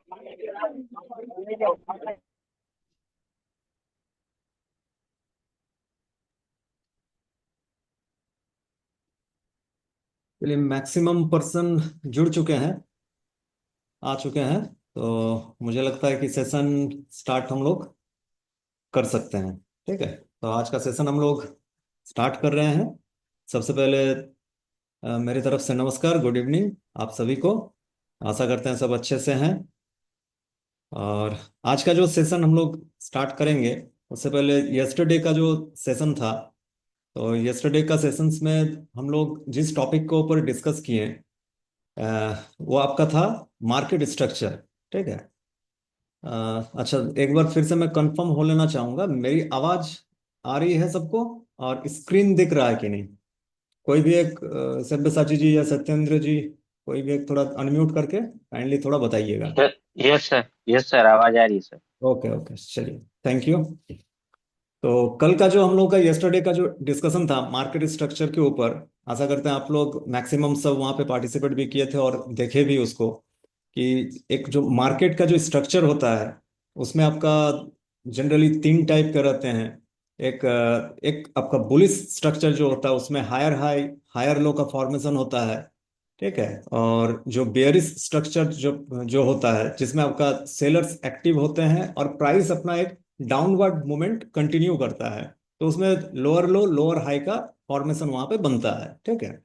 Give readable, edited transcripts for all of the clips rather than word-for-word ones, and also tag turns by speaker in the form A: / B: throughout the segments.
A: चलिए, maximum person जुड़ चुके हैं, आ चुके हैं। तो मुझे लगता है कि सेशन स्टार्ट हम लोग कर सकते हैं। ठीक है, तो आज का सेशन हम लोग स्टार्ट कर रहे हैं। सबसे पहले मेरी तरफ से नमस्कार, गुड इवनिंग आप सभी को। आशा करते हैं सब अच्छे से हैं। और आज का जो सेशन हम लोग स्टार्ट करेंगे, उससे पहले यस्टरडे का जो सेशन था, तो यस्टरडे का सेशंस में हम लोग जिस टॉपिक के ऊपर डिस्कस किए, वो आपका था मार्केट स्ट्रक्चर। ठीक है। अच्छा, एक बार फिर से मैं कंफर्म हो लेना चाहूंगा, मेरी आवाज आ रही है सबको और स्क्रीन दिख रहा है कि नहीं? कोई भी एक सब्यसाची जी या सत्येंद्र जी, कोई भी एक थोड़ा अनम्यूट करके काइंडली थोड़ा बताइएगा।
B: यस सर, यस सर, आवाज आ रही है सर।
A: ओके ओके, चलिए, थैंक यू। तो कल का जो हम लोग का यस्टरडे का जो डिस्कशन था मार्केट स्ट्रक्चर के ऊपर, आशा करते हैं आप लोग मैक्सिमम सब वहाँ पे पार्टिसिपेट भी किए थे और देखे भी उसको, कि एक जो मार्केट का जो स्ट्रक्चर होता है, उसमें आपका जनरली तीन टाइप के रहते हैं। एक आपका बुलिश स्ट्रक्चर जो होता है, उसमें हायर हाई हायर लो का फॉर्मेशन होता है। ठीक है। और जो बेयरिश स्ट्रक्चर जो जो होता है, जिसमें आपका सेलर्स एक्टिव होते हैं और प्राइस अपना एक डाउनवर्ड मूवमेंट कंटिन्यू करता है। तो उसमें लोअर लो लोअर हाई का फॉर्मेशन वहां पे बनता है। ठीक है।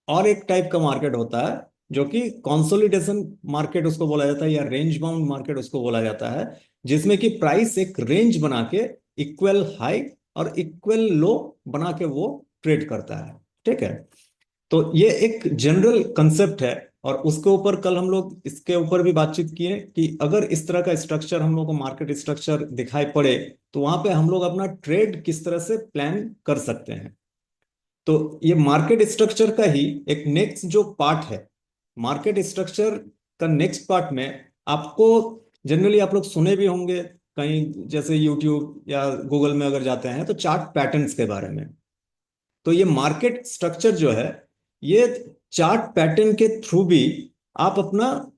A: और एक टाइप का मार्केट होता है जो कि कंसोलिडेशन मार्केट उसको बोला जाता है, या रेंज बाउंड मार्केट उसको बोला जाता है, जिसमें कि प्राइस एक रेंज बना के इक्वल हाई और इक्वल लो बना के वो ट्रेड करता है। ठीक है। तो ये एक जनरल कंसेप्ट है। और उसके ऊपर कल हम लोग इसके ऊपर भी बातचीत किए कि अगर इस तरह का स्ट्रक्चर हम लोग को मार्केट स्ट्रक्चर दिखाई पड़े, तो वहां पे हम लोग अपना ट्रेड किस तरह से प्लान कर सकते हैं। तो ये मार्केट स्ट्रक्चर का ही एक नेक्स्ट जो पार्ट है, मार्केट स्ट्रक्चर का नेक्स्ट पार्ट में आपको जनरली आप लोग सुने भी होंगे कहीं, जैसे यूट्यूब या गूगल में अगर जाते हैं तो चार्ट पैटर्न्स के बारे में। तो ये मार्केट स्ट्रक्चर जो है, ये चार्ट पैटर्न के थ्रू भी आप अपना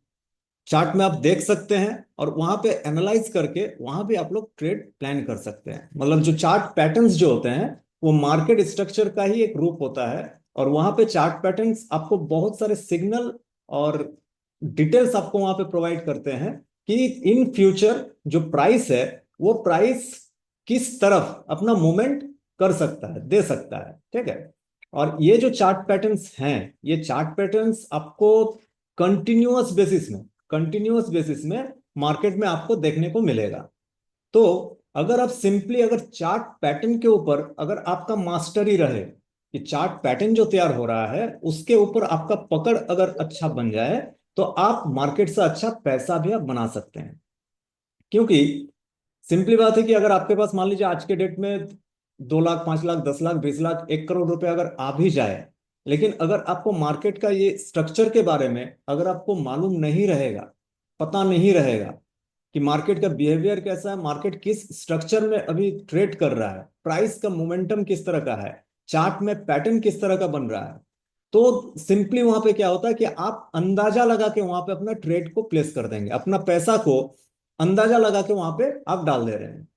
A: चार्ट में आप देख सकते हैं, और वहां पे एनालाइज करके वहां भी आप लोग ट्रेड प्लान कर सकते हैं। मतलब जो चार्ट पैटर्न्स जो होते हैं, वो मार्केट स्ट्रक्चर का ही एक रूप होता है। और वहां पे चार्ट पैटर्न्स आपको बहुत सारे सिग्नल और डिटेल्स आपको वहां पे प्रोवाइड करते हैं कि इन फ्यूचर जो प्राइस है, वो प्राइस किस तरफ अपना मूवमेंट कर सकता है, दे सकता है। ठीक है। और ये जो चार्ट पैटर्न्स हैं, ये चार्ट पैटर्न्स आपको कंटिन्यूअस बेसिस में कंटिन्यूअस बेसिस में मार्केट में आपको देखने को मिलेगा। तो अगर आप सिंपली अगर चार्ट पैटर्न के ऊपर अगर आपका मास्टरी रहे, कि चार्ट पैटर्न जो तैयार हो रहा है उसके ऊपर आपका पकड़ अगर अच्छा बन जाए, तो आप मार्केट से अच्छा पैसा भी आप बना सकते हैं। क्योंकि सिंपली बात है कि अगर आपके पास मान लीजिए आज के डेट में 2 लाख 5 लाख 10 लाख 20 लाख 1 करोड़ रुपए अगर आ भी जाए, लेकिन अगर आपको मार्केट का ये स्ट्रक्चर के बारे में अगर आपको मालूम नहीं रहेगा, पता नहीं रहेगा कि मार्केट का बिहेवियर कैसा है, मार्केट किस स्ट्रक्चर में अभी ट्रेड कर रहा है, प्राइस का मोमेंटम किस तरह का है, चार्ट में पैटर्न किस तरह का बन रहा है, तो सिंपली वहां पे क्या होता है कि आप अंदाजा लगा के वहां पे अपना ट्रेड को प्लेस कर देंगे, अपना पैसा को अंदाजा लगा के वहां पे आप डाल दे रहे हैं।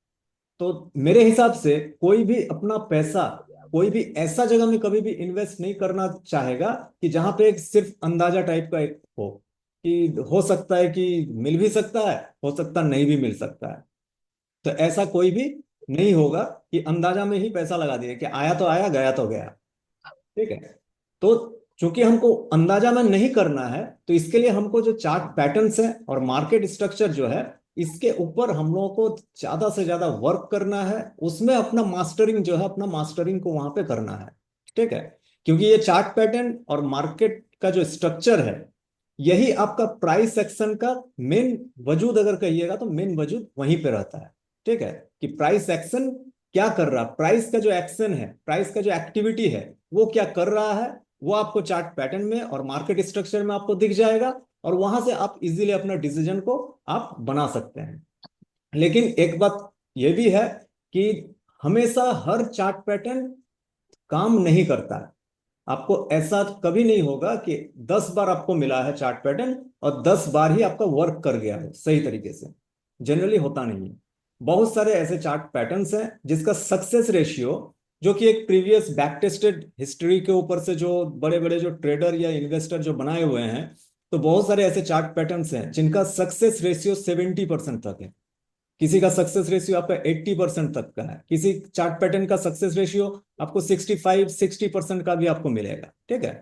A: तो मेरे हिसाब से कोई भी अपना पैसा कोई भी ऐसा जगह में कभी भी इन्वेस्ट नहीं करना चाहेगा कि जहां पे एक सिर्फ अंदाजा टाइप का एक हो, कि हो सकता है कि मिल भी सकता है, हो सकता नहीं भी मिल सकता है। तो ऐसा कोई भी नहीं होगा कि अंदाजा में ही पैसा लगा दिया कि आया तो आया गया तो गया। ठीक है। तो चूंकि हमको अंदाजा में नहीं करना है, तो इसके लिए हमको जो चार्ट पैटर्न्स है और मार्केट स्ट्रक्चर जो है, इसके ऊपर हम लोगों को ज्यादा से ज्यादा वर्क करना है, उसमें अपना मास्टरिंग जो है, अपना मास्टरिंग को वहां पे करना है। ठीक है। क्योंकि ये चार्ट पैटर्न और मार्केट का जो स्ट्रक्चर है, यही आपका प्राइस एक्शन का मेन वजूद अगर कहिएगा तो मेन वजूद वहीं पे रहता है। ठीक है। कि प्राइस एक्शन क्या कर रहा, प्राइस का जो एक्शन है, प्राइस का जो एक्टिविटी है, वो क्या कर रहा है, वो आपको चार्ट पैटर्न में और मार्केट स्ट्रक्चर में आपको दिख जाएगा। और वहां से आप इजीली अपना डिसीजन को आप बना सकते हैं। लेकिन एक बात यह भी है कि हमेशा हर चार्ट पैटर्न काम नहीं करता है। आपको ऐसा कभी नहीं होगा कि 10 बार आपको मिला है चार्ट पैटर्न और 10 बार ही आपका वर्क कर गया है सही तरीके से। जनरली होता नहीं है। बहुत सारे ऐसे चार्ट पैटर्न्स हैं जिसका सक्सेस रेशियो, जो कि एक प्रीवियस बैक टेस्टेड हिस्ट्री के ऊपर से जो बड़े बड़े जो ट्रेडर या इन्वेस्टर जो बनाए हुए हैं, तो बहुत सारे ऐसे चार्ट पैटर्न्स हैं जिनका सक्सेस रेशियो 70% तक है। किसी का सक्सेस रेशियो आपका 80% तक का है। किसी चार्ट पैटर्न का सक्सेस रेशियो आपको 65-60% का भी आपको मिलेगा। ठीक है।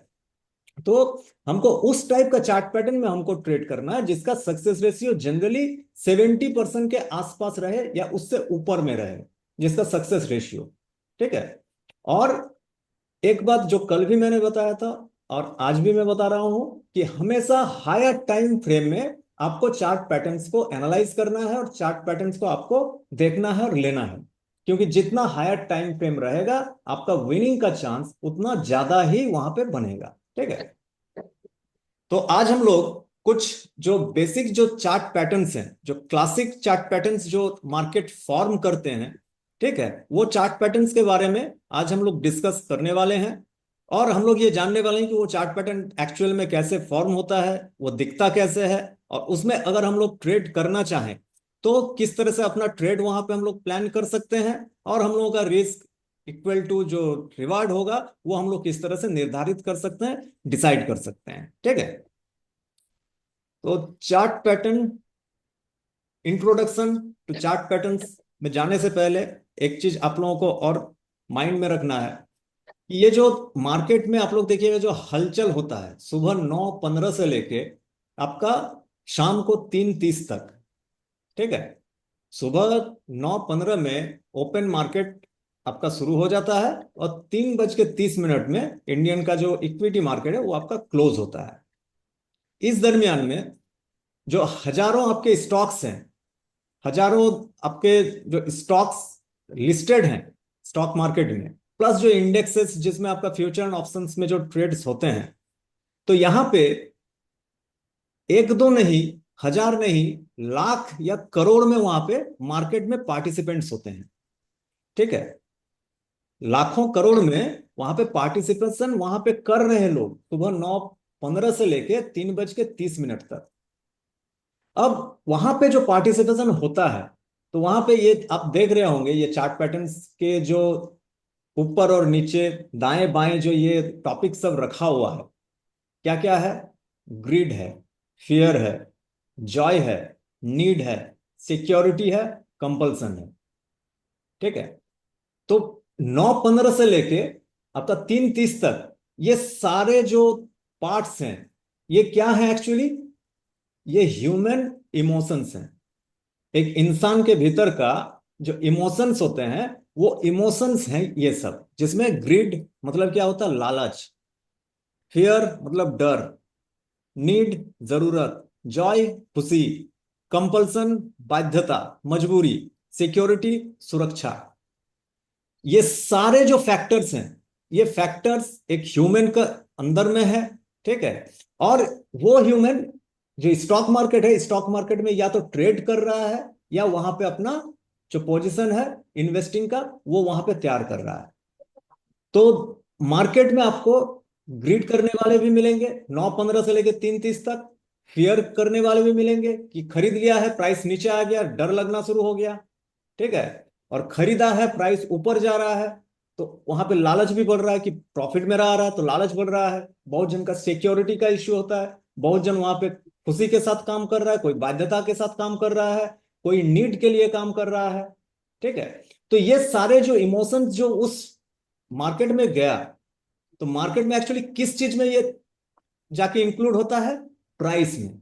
A: तो हमको उस टाइप का चार्ट पैटर्न में हमको ट्रेड करना है जिसका सक्सेस रेशियो जनरली 70% के आसपास रहे या उससे ऊपर में रहे, जिसका सक्सेस रेशियो। ठीक है। और एक बात जो कल भी मैंने बताया था और आज भी मैं बता रहा हूं कि हमेशा हायर टाइम फ्रेम में आपको चार्ट पैटर्न्स को एनालाइज करना है और चार्ट पैटर्न्स को आपको देखना है और लेना है। क्योंकि जितना हायर टाइम फ्रेम रहेगा, आपका विनिंग का चांस उतना ज्यादा ही वहां पे बनेगा। ठीक है। तो आज हम लोग कुछ जो बेसिक जो चार्ट पैटर्न्स हैं, जो क्लासिक चार्ट पैटर्न्स जो मार्केट फॉर्म करते हैं, ठीक है, वो चार्ट पैटर्न्स के बारे में आज हम लोग डिस्कस करने वाले हैं। और हम लोग ये जानने वाले हैं कि वो चार्ट पैटर्न एक्चुअल में कैसे फॉर्म होता है, वो दिखता कैसे है, और उसमें अगर हम लोग ट्रेड करना चाहें तो किस तरह से अपना ट्रेड वहां पे हम लोग प्लान कर सकते हैं, और हम लोगों का रिस्क इक्वल टू जो रिवार्ड होगा वो हम लोग किस तरह से निर्धारित कर सकते हैं, डिसाइड कर सकते हैं। ठीक है। तो chart pattern, introduction to chart patterns में जाने से पहले एक चीज आप लोगों को और माइंड में रखना है कि ये जो मार्केट में आप लोग देखिएगा जो हलचल होता है सुबह 9:15 से लेके आपका शाम को 3:30 तक। ठीक है। सुबह 9:15 में ओपन मार्केट आपका शुरू हो जाता है और 3:30 में इंडियन का जो इक्विटी मार्केट है वो आपका क्लोज होता है। इस दरमियान में जो हजारों आपके स्टॉक्स हैं, हजारों आपके जो स्टॉक्स लिस्टेड हैं स्टॉक मार्केट में, प्लस जो इंडेक्सेस जिसमें आपका फ्यूचर एंड ऑप्शंस में जो ट्रेड्स होते हैं, तो यहां पे एक दो नहीं, हजार नहीं, लाख या करोड़ में वहां पे मार्केट में पार्टिसिपेंट्स होते हैं। ठीक है। लाखों करोड़ में वहां पे पार्टिसिपेशन वहां पे कर रहे हैं लोग सुबह 9:15 से लेके 3:30 तक। अब वहां पे जो पार्टिसिपेशन होता है, तो वहां पे ये आप देख रहे होंगे ये चार्ट पैटर्न्स के जो ऊपर और नीचे दाएं बाएं जो ये टॉपिक सब रखा हुआ है, क्या क्या है? ग्रीड है, फियर है, जॉय है, नीड है, सिक्योरिटी है, कंपल्सन है। ठीक है। तो 9:15 से लेके आपका 3:30 तक ये सारे जो पार्ट्स हैं, ये क्या है एक्चुअली? ये ह्यूमन इमोशंस हैं। एक इंसान के भीतर का जो इमोशंस होते हैं, वो इमोशंस हैं ये सब, जिसमें ग्रिड मतलब क्या होता है? लालच। फियर मतलब डर। नीड जरूरत। जॉय खुशी। कंपल्सन बाध्यता, मजबूरी। सिक्योरिटी सुरक्षा। ये सारे जो फैक्टर्स हैं, ये फैक्टर्स एक ह्यूमन का अंदर में है। ठीक है। और वो ह्यूमन जो स्टॉक मार्केट है, स्टॉक मार्केट में या तो ट्रेड कर रहा है या वहां पे अपना जो पोजीशन है इन्वेस्टिंग का वो वहां पे तैयार कर रहा है। तो मार्केट में आपको ग्रीड करने वाले भी मिलेंगे 9:15 से लेके 3:30 तक। फियर करने वाले भी मिलेंगे कि खरीद लिया है, प्राइस नीचे आ गया, डर लगना शुरू हो गया। ठीक है। और खरीदा है, प्राइस ऊपर जा रहा है, तो वहां पे लालच भी बढ़ रहा है कि प्रॉफिट मेरा आ रहा है, तो लालच बढ़ रहा है। बहुत जन का सिक्योरिटी का इश्यू होता है। बहुत जन वहां पे खुशी के साथ काम कर रहा है, कोई बाध्यता के साथ काम कर रहा है, कोई नीड के लिए काम कर रहा है। ठीक है। तो ये सारे जो इमोशंस जो उस मार्केट में गया, तो मार्केट में एक्चुअली किस चीज में ये जाके इंक्लूड होता है? प्राइस में।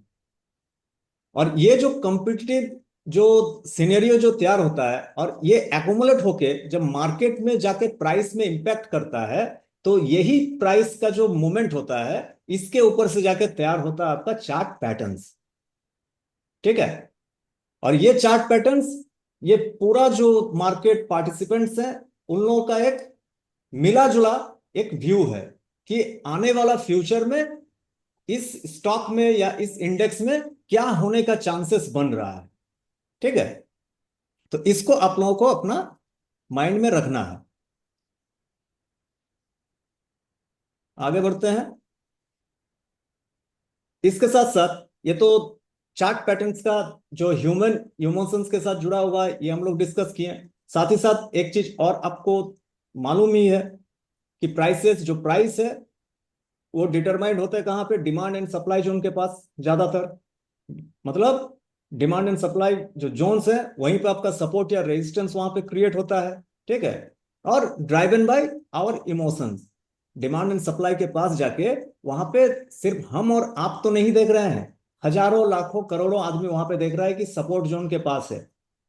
A: और ये जो कॉम्पिटिटिव जो सिनेरियो जो तैयार होता है और ये एक्यूमुलेट होके जब मार्केट में जाके प्राइस में इंपैक्ट करता है, तो यही प्राइस का जो मूवमेंट होता है, इसके ऊपर से जाके तैयार होता है आपका चार्ट पैटर्न्स। ठीक है। और ये चार्ट पैटर्न्स, ये पूरा जो मार्केट पार्टिसिपेंट्स हैं उन लोगों का एक मिला जुला एक व्यू है कि आने वाला फ्यूचर में इस स्टॉक में या इस इंडेक्स में क्या होने का चांसेस बन रहा है। ठीक है। तो इसको आप लोगों को अपना माइंड में रखना है। आगे बढ़ते हैं। इसके साथ साथ ये तो चार्ट पैटर्न्स का जो ह्यूमन इमोशंस के साथ जुड़ा हुआ है, ये हम लोग डिस्कस किए। साथ ही साथ एक चीज और आपको मालूम ही है कि प्राइसेस, जो प्राइस है वो डिटरमाइंड होते हैं कहाँ पे, डिमांड एंड सप्लाई जोन के पास ज्यादातर। मतलब डिमांड एंड सप्लाई जो जोन्स है वहीं पे आपका सपोर्ट या रेजिस्टेंस वहां पे क्रिएट होता है। ठीक है। और driven by our emotions, demand and supply के पास जाके वहां पे सिर्फ हम और आप तो नहीं देख रहे हैं, हजारों लाखों करोड़ों आदमी वहां पे देख रहा है कि सपोर्ट जोन के पास है।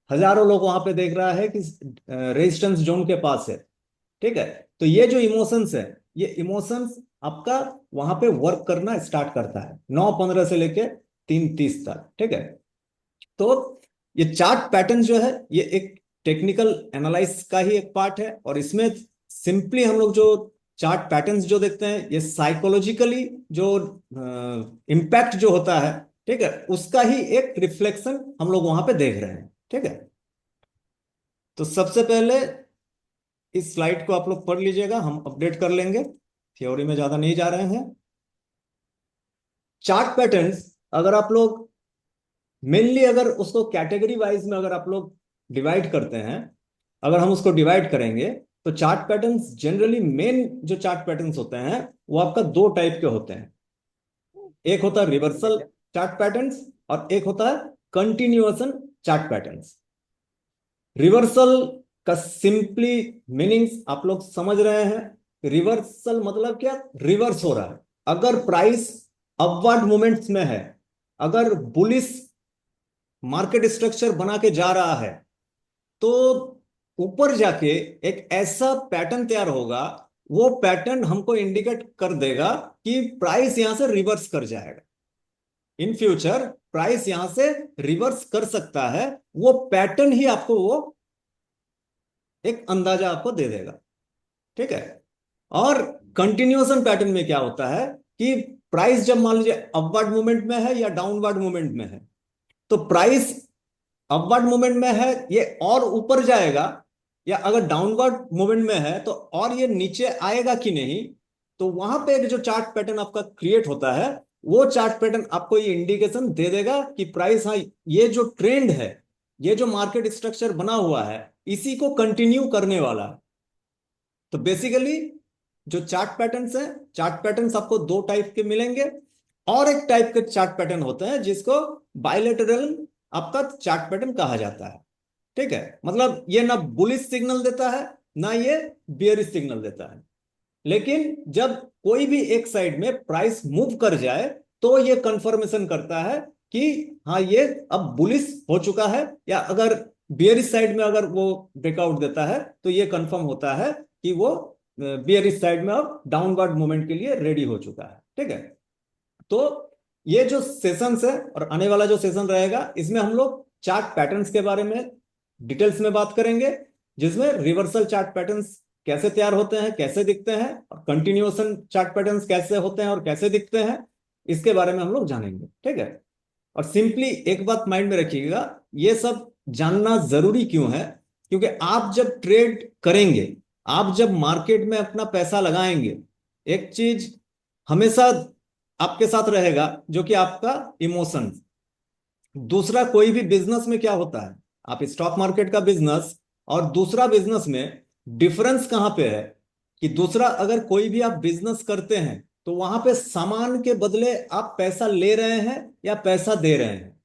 A: हजारों लोग वहां पे देख रहा है कि रेजिस्टेंस जोन के पास है। ठीक है। तो ये जो इमोशंस है, ये इमोशंस आपका वहां पे वर्क करना स्टार्ट करता है 9:15 से लेके 3:30 तक। ठीक है। तो ये चार्ट पैटर्न जो है ये एक टेक्निकल एनालाइज का ही एक पार्ट है, और इसमें सिंपली हम लोग जो चार्ट पैटर्न्स जो देखते हैं, ये साइकोलॉजिकली जो इम्पैक्ट जो होता है, ठीक है, उसका ही एक रिफ्लेक्शन हम लोग वहां पे देख रहे हैं। ठीक है। तो सबसे पहले इस स्लाइड को आप लोग पढ़ लीजिएगा, हम अपडेट कर लेंगे, थ्योरी में ज्यादा नहीं जा रहे हैं। चार्ट पैटर्न्स अगर आप लोग मेनली अगर उसको कैटेगरी वाइज में अगर आप लोग डिवाइड करते हैं, अगर हम उसको डिवाइड करेंगे, तो चार्ट पैटर्न्स जनरली मेन जो चार्ट पैटर्न्स होते हैं वो आपका दो टाइप के होते हैं। एक होता है रिवर्सल चार्ट पैटर्न्स और एक होता है कंटिन्यूएशन चार्ट पैटर्न्स। रिवर्सल का सिंपली मीनिंग्स आप लोग समझ रहे हैं। रिवर्सल मतलब क्या, रिवर्स हो रहा है। अगर प्राइस अपवर्ड मूवमेंट्स में है, अगर बुलिश मार्केट स्ट्रक्चर बना के जा रहा है, तो ऊपर जाके एक ऐसा पैटर्न तैयार होगा, वो पैटर्न हमको इंडिकेट कर देगा कि प्राइस यहां से रिवर्स कर जाएगा। इन फ्यूचर प्राइस यहां से रिवर्स कर सकता है, वो पैटर्न ही आपको वो एक अंदाजा आपको दे देगा। ठीक है। और कंटिन्यूएशन पैटर्न में क्या होता है कि प्राइस जब मान लीजिए अपवर्ड मूवमेंट में है या डाउनवर्ड मूवमेंट में है, तो प्राइस अपवर्ड मूवमेंट में है ये और ऊपर जाएगा, या अगर डाउनवर्ड मूवमेंट में है तो और ये नीचे आएगा कि नहीं। तो वहां पे एक जो चार्ट पैटर्न आपका क्रिएट होता है, वो चार्ट पैटर्न आपको ये इंडिकेशन दे देगा कि प्राइस, हाँ, ये जो ट्रेंड है, ये जो मार्केट स्ट्रक्चर बना हुआ है, इसी को कंटिन्यू करने वाला है। तो बेसिकली जो चार्ट पैटर्न्स हैं, चार्ट पैटर्न्स आपको दो टाइप के मिलेंगे। और एक टाइप के चार्ट पैटर्न होते हैं जिसको बायलेटरल आपका चार्ट पैटर्न कहा जाता है। ठीक है। मतलब ये ना बुलिश सिग्नल देता है, ना ये बियरिश सिग्नल देता है। लेकिन जब कोई भी एक साइड में प्राइस मूव कर जाए, तो ये कंफर्मेशन करता है कि हाँ, ये अब बुलिश हो चुका है, या अगर बियरिश साइड में अगर वो ब्रेकआउट देता है, तो ये कंफर्म होता है कि वो बियरिश साइड में अब डाउनवर्ड मूवमेंट के लिए रेडी हो चुका है। ठीक है। तो ये जो सेशंस है और आने वाला जो सेशन रहेगा, इसमें हम लोग चार्ट पैटर्न्स के बारे में डिटेल्स में बात करेंगे, जिसमें रिवर्सल चार्ट पैटर्न्स कैसे तैयार होते हैं, कैसे दिखते हैं, और कंटिन्यूएशन चार्ट पैटर्न्स कैसे होते हैं और कैसे दिखते हैं, इसके बारे में हम लोग जानेंगे। ठीक है। और सिंपली एक बात माइंड में रखिएगा, ये सब जानना जरूरी क्यों है, क्योंकि आप जब ट्रेड करेंगे, आप जब मार्केट में अपना पैसा लगाएंगे, एक चीज हमेशा आपके साथ रहेगा जो कि आपका इमोशन। दूसरा, कोई भी बिजनेस में क्या होता है, आप स्टॉक मार्केट का बिजनेस और दूसरा बिजनेस में डिफरेंस कहां पे है, कि दूसरा अगर कोई भी आप बिजनेस करते हैं, तो वहां पे सामान के बदले आप पैसा ले रहे हैं या पैसा दे रहे हैं।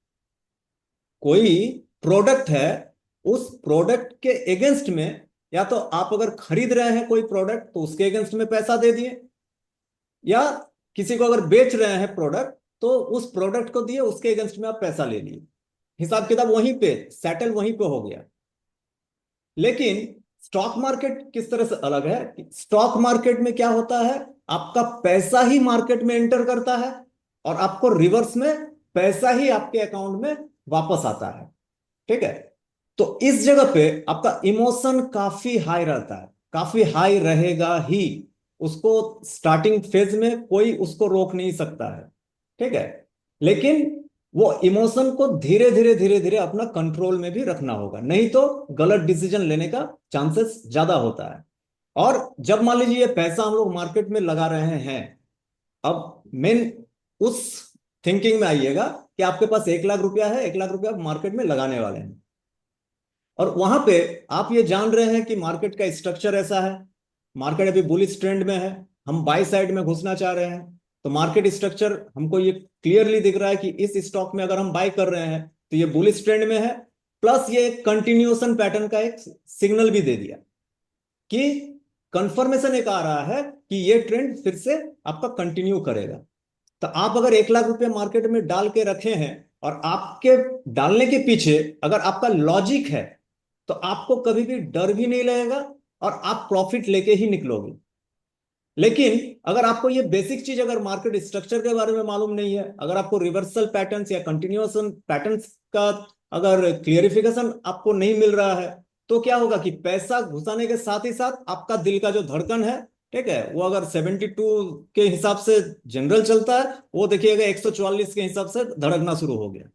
A: कोई प्रोडक्ट है, उस प्रोडक्ट के अगेंस्ट में, या तो आप अगर खरीद रहे हैं कोई प्रोडक्ट तो उसके अगेंस्ट में पैसा दे दिए, या किसी को अगर बेच रहे हैं प्रोडक्ट तो उस प्रोडक्ट को दिए, उसके अगेंस्ट में आप पैसा ले लिए। हिसाब किताब वहीं पे सेटल, वहीं पे हो गया। लेकिन स्टॉक मार्केट किस तरह से अलग है, स्टॉक मार्केट में क्या होता है, आपका पैसा ही मार्केट में एंटर करता है और आपको रिवर्स में पैसा ही आपके अकाउंट में वापस आता है। ठीक है। तो इस जगह पे आपका इमोशन काफी हाई रहता है, काफी हाई रहेगा ही। उसको स्टार्टिंग फेज में कोई उसको रोक नहीं सकता है। ठीक है। लेकिन वो इमोशन को धीरे धीरे धीरे धीरे अपना कंट्रोल में भी रखना होगा, नहीं तो गलत डिसीजन लेने का चांसेस ज्यादा होता है। और जब मान लीजिए ये पैसा हम लोग मार्केट में लगा रहे हैं, अब मेन उस थिंकिंग में आइएगा कि आपके पास 1 लाख रुपया है, 1 लाख रुपया आप मार्केट में लगाने वाले हैं, और वहां पे आप ये जान रहे हैं कि मार्केट का स्ट्रक्चर ऐसा है, मार्केट अभी बुलिश ट्रेंड में है, हम बाई साइड में घुसना चाह रहे हैं। तो मार्केट स्ट्रक्चर हमको ये क्लियरली दिख रहा है कि इस स्टॉक में अगर हम बाई कर रहे हैं तो ये बुलिश ट्रेंड में है, प्लस ये एक कंटिन्यूएशन पैटर्न का एक सिग्नल भी दे दिया कि कंफर्मेशन एक आ रहा है कि ये ट्रेंड फिर से आपका कंटिन्यू करेगा। तो आप अगर 1 लाख रुपए मार्केट में डाल के रखे हैं, और आपके डालने के पीछे अगर आपका लॉजिक है, तो आपको कभी भी डर भी नहीं लगेगा और आप प्रॉफिट लेके ही निकलोगे। लेकिन अगर आपको ये बेसिक चीज, अगर मार्केट स्ट्रक्चर के बारे में मालूम नहीं है, अगर आपको रिवर्सल पैटर्न्स या कंटिन्यूएशन पैटर्न्स का अगर क्लियरिफिकेशन आपको नहीं मिल रहा है, तो क्या होगा कि पैसा घुसाने के साथ ही साथ आपका दिल का जो धड़कन है, ठीक है, वो अगर 72 के हिसाब से जनरल चलता है, वो देखिएगा 144 के हिसाब से धड़कना शुरू हो गया,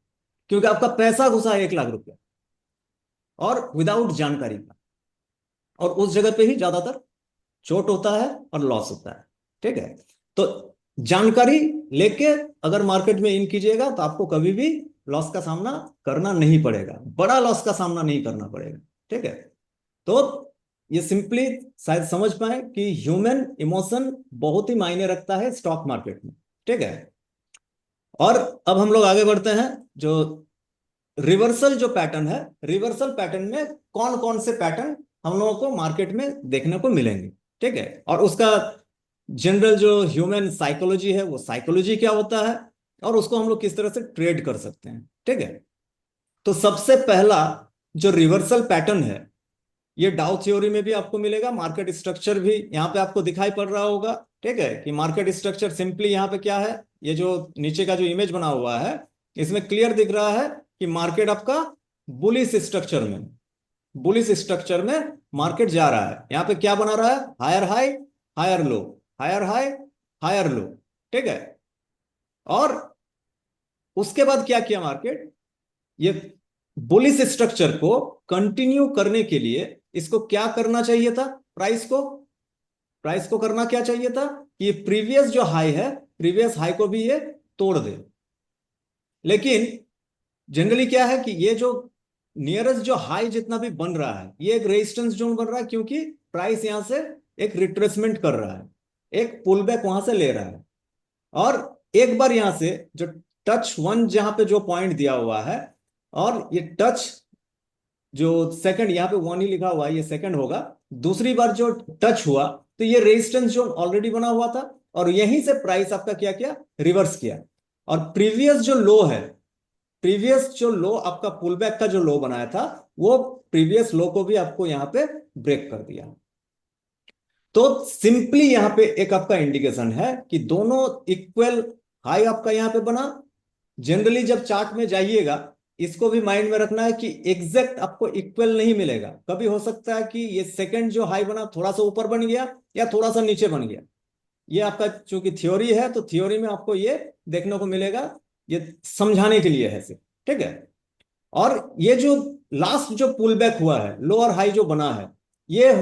A: क्योंकि आपका पैसा घुसा है 1 लाख रुपया, और विदाउट जानकारी का। और उस जगह पे ही ज्यादातर चोट होता है और लॉस होता है। ठीक है, तो जानकारी लेके अगर मार्केट में इन कीजिएगा तो आपको कभी भी लॉस का सामना करना नहीं पड़ेगा, बड़ा लॉस का सामना नहीं करना पड़ेगा। ठीक है, तो ये सिंपली शायद समझ पाए कि ह्यूमन इमोशन बहुत ही मायने रखता है स्टॉक मार्केट में। ठीक है, और अब हम लोग आगे बढ़ते हैं। जो रिवर्सल जो पैटर्न है, रिवर्सल पैटर्न में कौन कौन से पैटर्न हम लोगों को मार्केट में देखने को मिलेंगे। ठीक है, और उसका जनरल जो ह्यूमन साइकोलॉजी है, वो साइकोलॉजी क्या होता है, और उसको हम लोग किस तरह से ट्रेड कर सकते हैं। ठीक है, तो सबसे पहला जो रिवर्सल पैटर्न है, ये डाउ थ्योरी में भी आपको मिलेगा, मार्केट स्ट्रक्चर भी यहाँ पे आपको दिखाई पड़ रहा होगा। ठीक है, कि मार्केट स्ट्रक्चर सिंपली यहाँ पे क्या है, ये जो नीचे का जो इमेज बना हुआ है, इसमें क्लियर दिख रहा है कि मार्केट आपका बुलिश स्ट्रक्चर में, बुलिश स्ट्रक्चर में मार्केट जा रहा है। यहाँ पे क्या बना रहा है, higher high, higher low, higher high, higher low. ठीक है, और उसके बाद क्या किया मार्केट, ये बुलिश स्ट्रक्चर को कंटिन्यू करने के लिए इसको क्या करना चाहिए था, प्राइस को करना क्या चाहिए था कि प्रीवियस जो हाई है, प्रीवियस हाई को भी ये तोड़ दे। लेकिन जनरली क्या है कि ये जो नियरेस्ट जो हाई जितना भी बन रहा है, ये एक रेजिस्टेंस जोन बन रहा है, क्योंकि प्राइस यहां से एक रिट्रेसमेंट कर रहा है, एक पुल बैक वहां से ले रहा है। और एक बार यहां से जो टच वन जहां पे जो पॉइंट दिया हुआ है, और ये टच जो सेकंड, यहाँ पे वन ही लिखा हुआ है, ये सेकंड होगा, दूसरी बार जो टच हुआ, तो ये रेजिस्टेंस जोन ऑलरेडी बना हुआ था, और यहीं से प्राइस आपका क्या किया, रिवर्स किया। और प्रीवियस जो लो है, प्रीवियस जो लो आपका पुल बैक का जो लो बनाया था, वो प्रीवियस लो को भी आपको यहां पे ब्रेक कर दिया। तो सिंपली यहां पे एक आपका इंडिकेशन है कि दोनों इक्वल हाई आपका यहां पे बना। जनरली जब चार्ट में जाइएगा, इसको भी माइंड में रखना है कि एग्जैक्ट आपको इक्वल नहीं मिलेगा, कभी हो सकता है कि ये सेकंड जो हाई बना थोड़ा सा ऊपर बन गया या थोड़ा सा नीचे बन गया। ये आपका चूंकि थ्योरी है, तो थ्योरी में आपको ये देखने को मिलेगा, ये समझाने के लिए है सिर्फ। ठीक है, और ये जो लास्ट जो पुल बैक हुआ है, लोअर हाई जो बना है, ये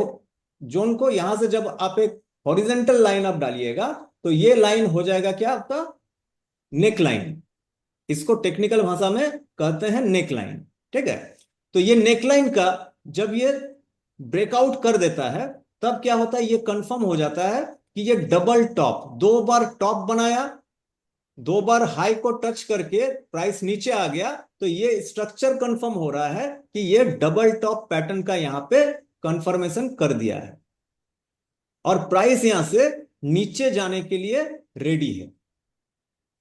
A: जोन को यहां से जब आप एक हॉरिजेंटल लाइन आप डालिएगा, तो ये लाइन हो जाएगा क्या आपका, नेक लाइन। इसको टेक्निकल भाषा में कहते हैं नेक लाइन। ठीक है, तो ये नेक लाइन का जब ये ब्रेकआउट कर देता है, तब क्या होता है, ये कंफर्म हो जाता है कि ये डबल टॉप, 2 बार टॉप बनाया, 2 बार हाई को टच करके प्राइस नीचे आ गया, तो ये स्ट्रक्चर कंफर्म हो रहा है कि ये डबल टॉप पैटर्न का यहां पे कंफर्मेशन कर दिया है, और प्राइस यहां से नीचे जाने के लिए रेडी है।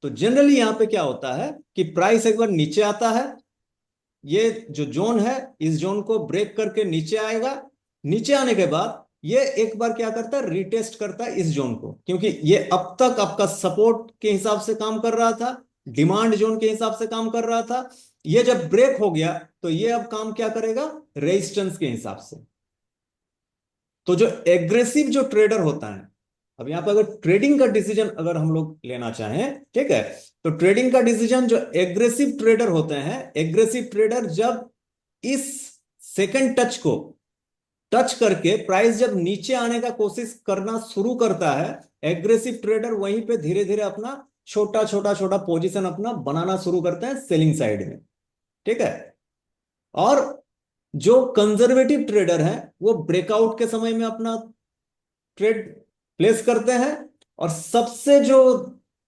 A: तो जनरली यहां पे क्या होता है कि प्राइस एक बार नीचे आता है, ये जो जोन है, इस जोन को ब्रेक करके नीचे आएगा, नीचे आने के बाद ये एक बार क्या करता है, रिटेस्ट करता है इस जोन को, क्योंकि ये अब तक आपका सपोर्ट के हिसाब से काम कर रहा था, डिमांड जोन के हिसाब से काम कर रहा था। ये जब ब्रेक हो गया, तो ये अब काम क्या करेगा, रेजिस्टेंस के हिसाब से। तो जो एग्रेसिव जो ट्रेडर होता है, अब यहां पर अगर ट्रेडिंग का डिसीजन अगर हम लोग लेना चाहें, ठीक है, तो ट्रेडिंग का डिसीजन जो एग्रेसिव ट्रेडर होते हैं, एग्रेसिव ट्रेडर जब इस सेकंड टच को टच करके प्राइस जब नीचे आने का कोशिश करना शुरू करता है, एग्रेसिव ट्रेडर वहीं पे धीरे धीरे अपना छोटा छोटा छोटा पोजीशन अपना बनाना शुरू करते हैं सेलिंग साइड में। ठीक है। और जो कंजर्वेटिव ट्रेडर हैं वो ब्रेकआउट के समय में अपना ट्रेड प्लेस करते हैं, और सबसे जो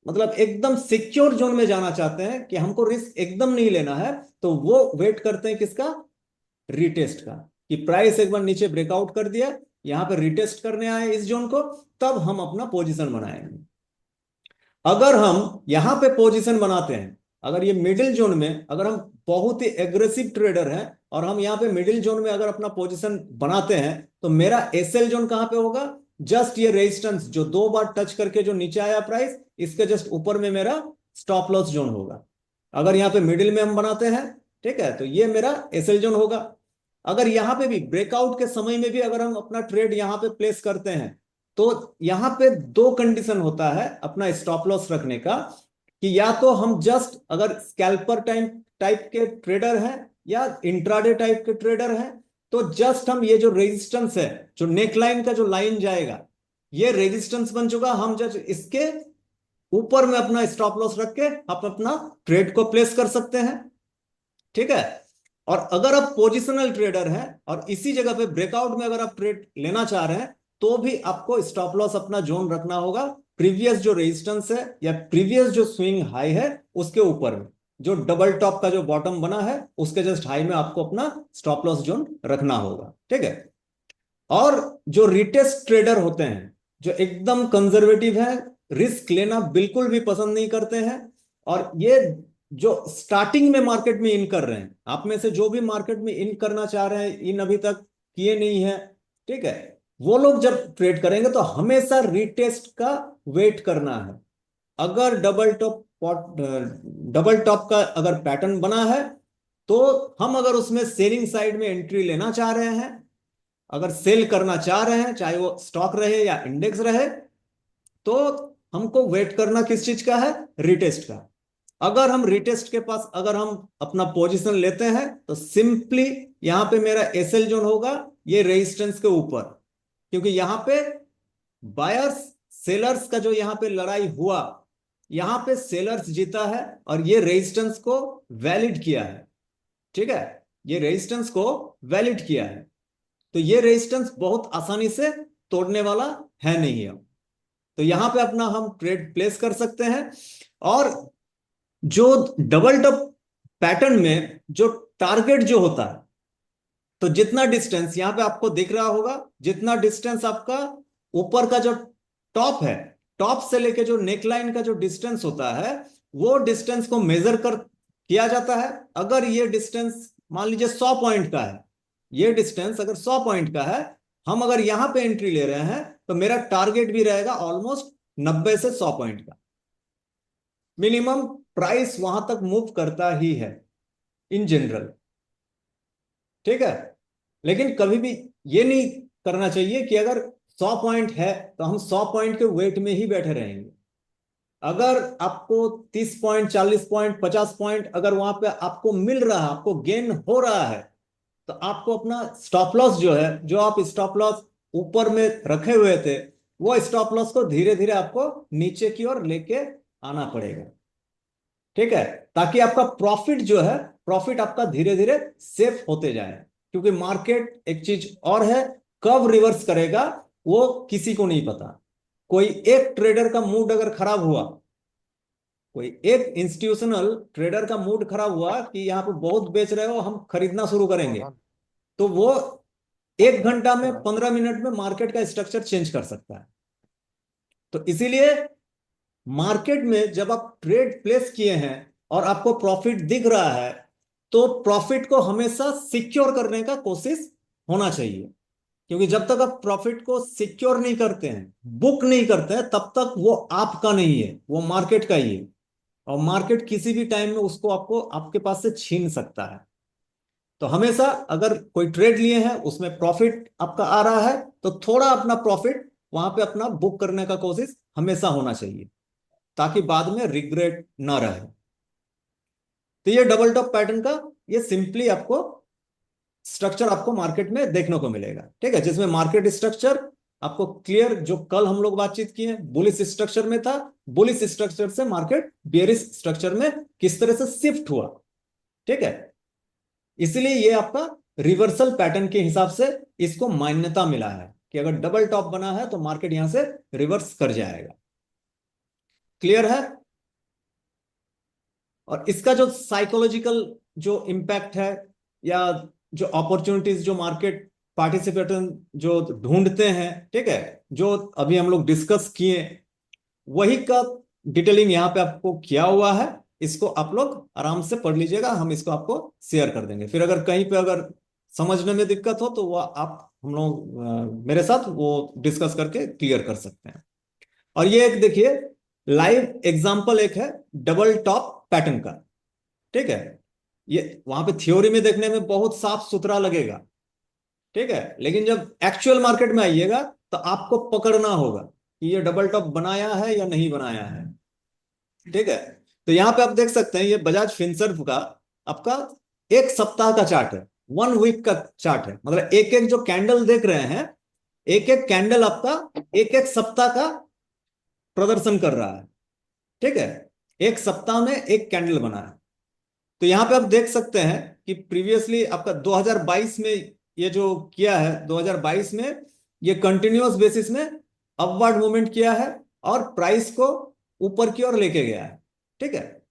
A: मतलब एकदम सिक्योर जोन में जाना चाहते हैं कि हमको रिस्क एकदम नहीं लेना है, तो वो वेट करते हैं किसका? रीटेस्ट का। कि प्राइस एक बार नीचे ब्रेकआउट कर दिया, यहां पर रीटेस्ट करने आए इस जोन को, तब हम अपना पोजीशन बनाएंगे। अगर हम यहां पे पोजीशन बनाते हैं, अगर ये मिडिल जोन में अगर हम बहुत ही एग्रेसिव ट्रेडर हैं और हम यहाँ पे मिडिल जोन में अगर अपना पोजीशन बनाते हैं, तो मेरा एसएल जोन कहां पे होगा? जस्ट ये रेजिस्टेंस जो 2 बार टच करके जो नीचे आया प्राइस, इसके जस्ट ऊपर में मेरा स्टॉप लॉस जोन होगा। अगर यहाँ पे मिडिल में हम बनाते हैं, ठीक है, तो ये मेरा एसएल जोन होगा। अगर यहाँ पे भी ब्रेकआउट के समय में भी अगर हम अपना ट्रेड यहाँ पे प्लेस करते हैं, तो यहां पे 2 कंडीशन होता है अपना स्टॉप लॉस रखने का। कि या तो हम जस्ट अगर स्कैल्पर टाइप टाइप के ट्रेडर हैं या इंट्राडे टाइप के ट्रेडर हैं, तो जस्ट हम ये जो रेजिस्टेंस है, जो नेकलाइन का जो लाइन जाएगा, ये रेजिस्टेंस बन चुका, हम जस्ट इसके ऊपर में अपना स्टॉप लॉस रख के आप अपना ट्रेड को प्लेस कर सकते हैं। ठीक है। और अगर आप पोजिशनल ट्रेडर हैं और इसी जगह पे ब्रेकआउट में अगर आप ट्रेड लेना चाह रहे हैं, तो भी आपको स्टॉप लॉस अपना जोन रखना होगा प्रीवियस जो रेजिस्टेंस है या प्रीवियस जो स्विंग हाई है उसके ऊपर में, जो डबल टॉप का जो बॉटम बना है उसके जस्ट हाई में आपको अपना स्टॉप लॉस जोन रखना होगा। ठीक है। और जो रिटेस्ट ट्रेडर होते हैं, जो एकदम कंजर्वेटिव है, रिस्क लेना बिल्कुल भी पसंद नहीं करते हैं, और ये जो स्टार्टिंग में मार्केट में इन कर रहे हैं, आप में से जो भी मार्केट में इन करना चाह रहे हैं, इन अभी तक किए नहीं है, ठीक है, वो लोग जब ट्रेड करेंगे तो हमेशा रिटेस्ट का वेट करना है। अगर डबल टॉप का अगर पैटर्न बना है, तो हम अगर उसमें सेलिंग साइड में एंट्री लेना चाह रहे हैं, अगर सेल करना चाह रहे हैं, चाहे वो स्टॉक रहे या इंडेक्स रहे, तो हमको वेट करना किस चीज का है? रिटेस्ट का। अगर हम रिटेस्ट के पास अगर हम अपना पोजीशन लेते हैं, तो सिंपली यहां पे मेरा एसएल जोन होगा ये रेजिस्टेंस के ऊपर, क्योंकि यहां पे बायर्स सेलर्स का जो यहां पे लड़ाई हुआ, यहां पे सेलर्स जीता है और ये रेजिस्टेंस को वैलिड किया है। ठीक है। ये रेजिस्टेंस को वैलिड किया है, तो ये रेजिस्टेंस बहुत आसानी से तोड़ने वाला है नहीं है। तो यहां पे अपना हम ट्रेड प्लेस कर सकते हैं। और जो डबल टॉप पैटर्न में जो टारगेट जो होता है, तो जितना डिस्टेंस यहां पे आपको दिख रहा होगा, जितना डिस्टेंस आपका ऊपर का जो टॉप है, टॉप से लेके जो नेकलाइन का जो डिस्टेंस होता है, वो डिस्टेंस को मेजर कर किया जाता है। अगर ये डिस्टेंस मान लीजिए 100 पॉइंट का है, ये डिस्टेंस अगर 100 पॉइंट का है, हम अगर यहां पे एंट्री ले रहे हैं, तो मेरा टारगेट भी रहेगा ऑलमोस्ट 90 से 100 पॉइंट का। मिनिमम प्राइस वहां तक मूव करता ही है इन जनरल। ठीक है। लेकिन कभी भी ये नहीं करना चाहिए कि अगर 100 पॉइंट है तो हम 100 पॉइंट के वेट में ही बैठे रहेंगे। अगर आपको 30 पॉइंट, 40 पॉइंट, 50 पॉइंट अगर वहां पे आपको मिल रहा है, आपको गेन हो रहा है, तो आपको अपना स्टॉप लॉस जो है, जो आप स्टॉप लॉस ऊपर में रखे हुए थे, वो स्टॉप लॉस को धीरे धीरे आपको नीचे की ओर लेके आना पड़ेगा। ठीक है। ताकि आपका प्रॉफिट जो है, प्रॉफिट आपका धीरे धीरे सेफ होते जाए। क्योंकि मार्केट एक चीज और है, कब रिवर्स करेगा वो किसी को नहीं पता। कोई एक ट्रेडर का मूड अगर खराब हुआ, कोई एक इंस्टीट्यूशनल ट्रेडर का मूड खराब हुआ कि यहां पे बहुत बेच रहे हो, हम खरीदना शुरू करेंगे, तो वो 1 घंटा में, 15 मिनट में मार्केट का स्ट्रक्चर चेंज कर सकता है। तो इसीलिए मार्केट में जब आप ट्रेड प्लेस किए हैं और आपको प्रॉफिट दिख रहा है, तो प्रॉफिट को हमेशा सिक्योर करने का कोशिश होना चाहिए। क्योंकि जब तक आप प्रॉफिट को सिक्योर नहीं करते हैं, बुक नहीं करते हैं, तब तक वो आपका नहीं है, वो मार्केट का ही है। और मार्केट किसी भी टाइम में उसको आपको आपके पास से छीन सकता है। तो हमेशा अगर कोई ट्रेड लिए हैं उसमें प्रॉफिट आपका आ रहा है, तो थोड़ा अपना प्रॉफिट वहां पे अपना बुक करने का कोशिश हमेशा होना चाहिए, ताकि बाद में रिग्रेट ना रहे। तो ये डबल टॉप पैटर्न का ये सिंपली आपको स्ट्रक्चर आपको मार्केट में देखने को मिलेगा, ठीक है, जिसमें मार्केट स्ट्रक्चर आपको क्लियर, जो कल हम लोग बातचीत किए, बुलिश स्ट्रक्चर में था, बुलिश स्ट्रक्चर से मार्केट बेरिश स्ट्रक्चर में किस तरह से शिफ्ट हुआ, ठीक है। इसलिए ये आपका रिवर्सल पैटर्न के हिसाब से इसको मान्यता मिला है कि अगर डबल टॉप बना है तो मार्केट यहां से रिवर्स कर जाएगा। क्लियर है? और इसका जो साइकोलॉजिकल जो इम्पैक्ट है, या जो अपॉर्चुनिटीज जो मार्केट पार्टिसिपेटन जो ढूंढते हैं, ठीक है, जो अभी हम लोग डिस्कस किए, वही का डिटेलिंग यहाँ पे आपको किया हुआ है। इसको आप लोग आराम से पढ़ लीजिएगा, हम इसको आपको शेयर कर देंगे। फिर अगर कहीं पे अगर समझने में दिक्कत हो तो वह आप हम लोग मेरे साथ वो डिस्कस करके क्लियर कर सकते हैं। और ये एक देखिए लाइव एग्जांपल एक है डबल टॉप पैटर्न का, ठीक है। ये वहां पे थ्योरी में देखने में बहुत साफ सुथरा लगेगा, ठीक है, लेकिन जब एक्चुअल मार्केट में आइएगा तो आपको पकड़ना होगा कि ये डबल टॉप बनाया है या नहीं बनाया है, ठीक है। तो यहां पे आप देख सकते हैं ये बजाज फिनसर्व का आपका एक सप्ताह का चार्ट है, 1 वीक का चार्ट है। मतलब एक एक जो कैंडल देख रहे हैं, एक एक कैंडल आपका एक एक सप्ताह का प्रदर्शन कर रहा है, ठीक है। एक सप्ताह में एक कैंडल बना है। तो यहां पे आप देख सकते हैं कि प्रीवियसली आपका 2022 में ये जो किया है, 2022 में ये कंटिन्यूअस बेसिस में अपवर्ड मूवमेंट किया है और प्राइस को ऊपर की ओर लेके गया है, ठीक है,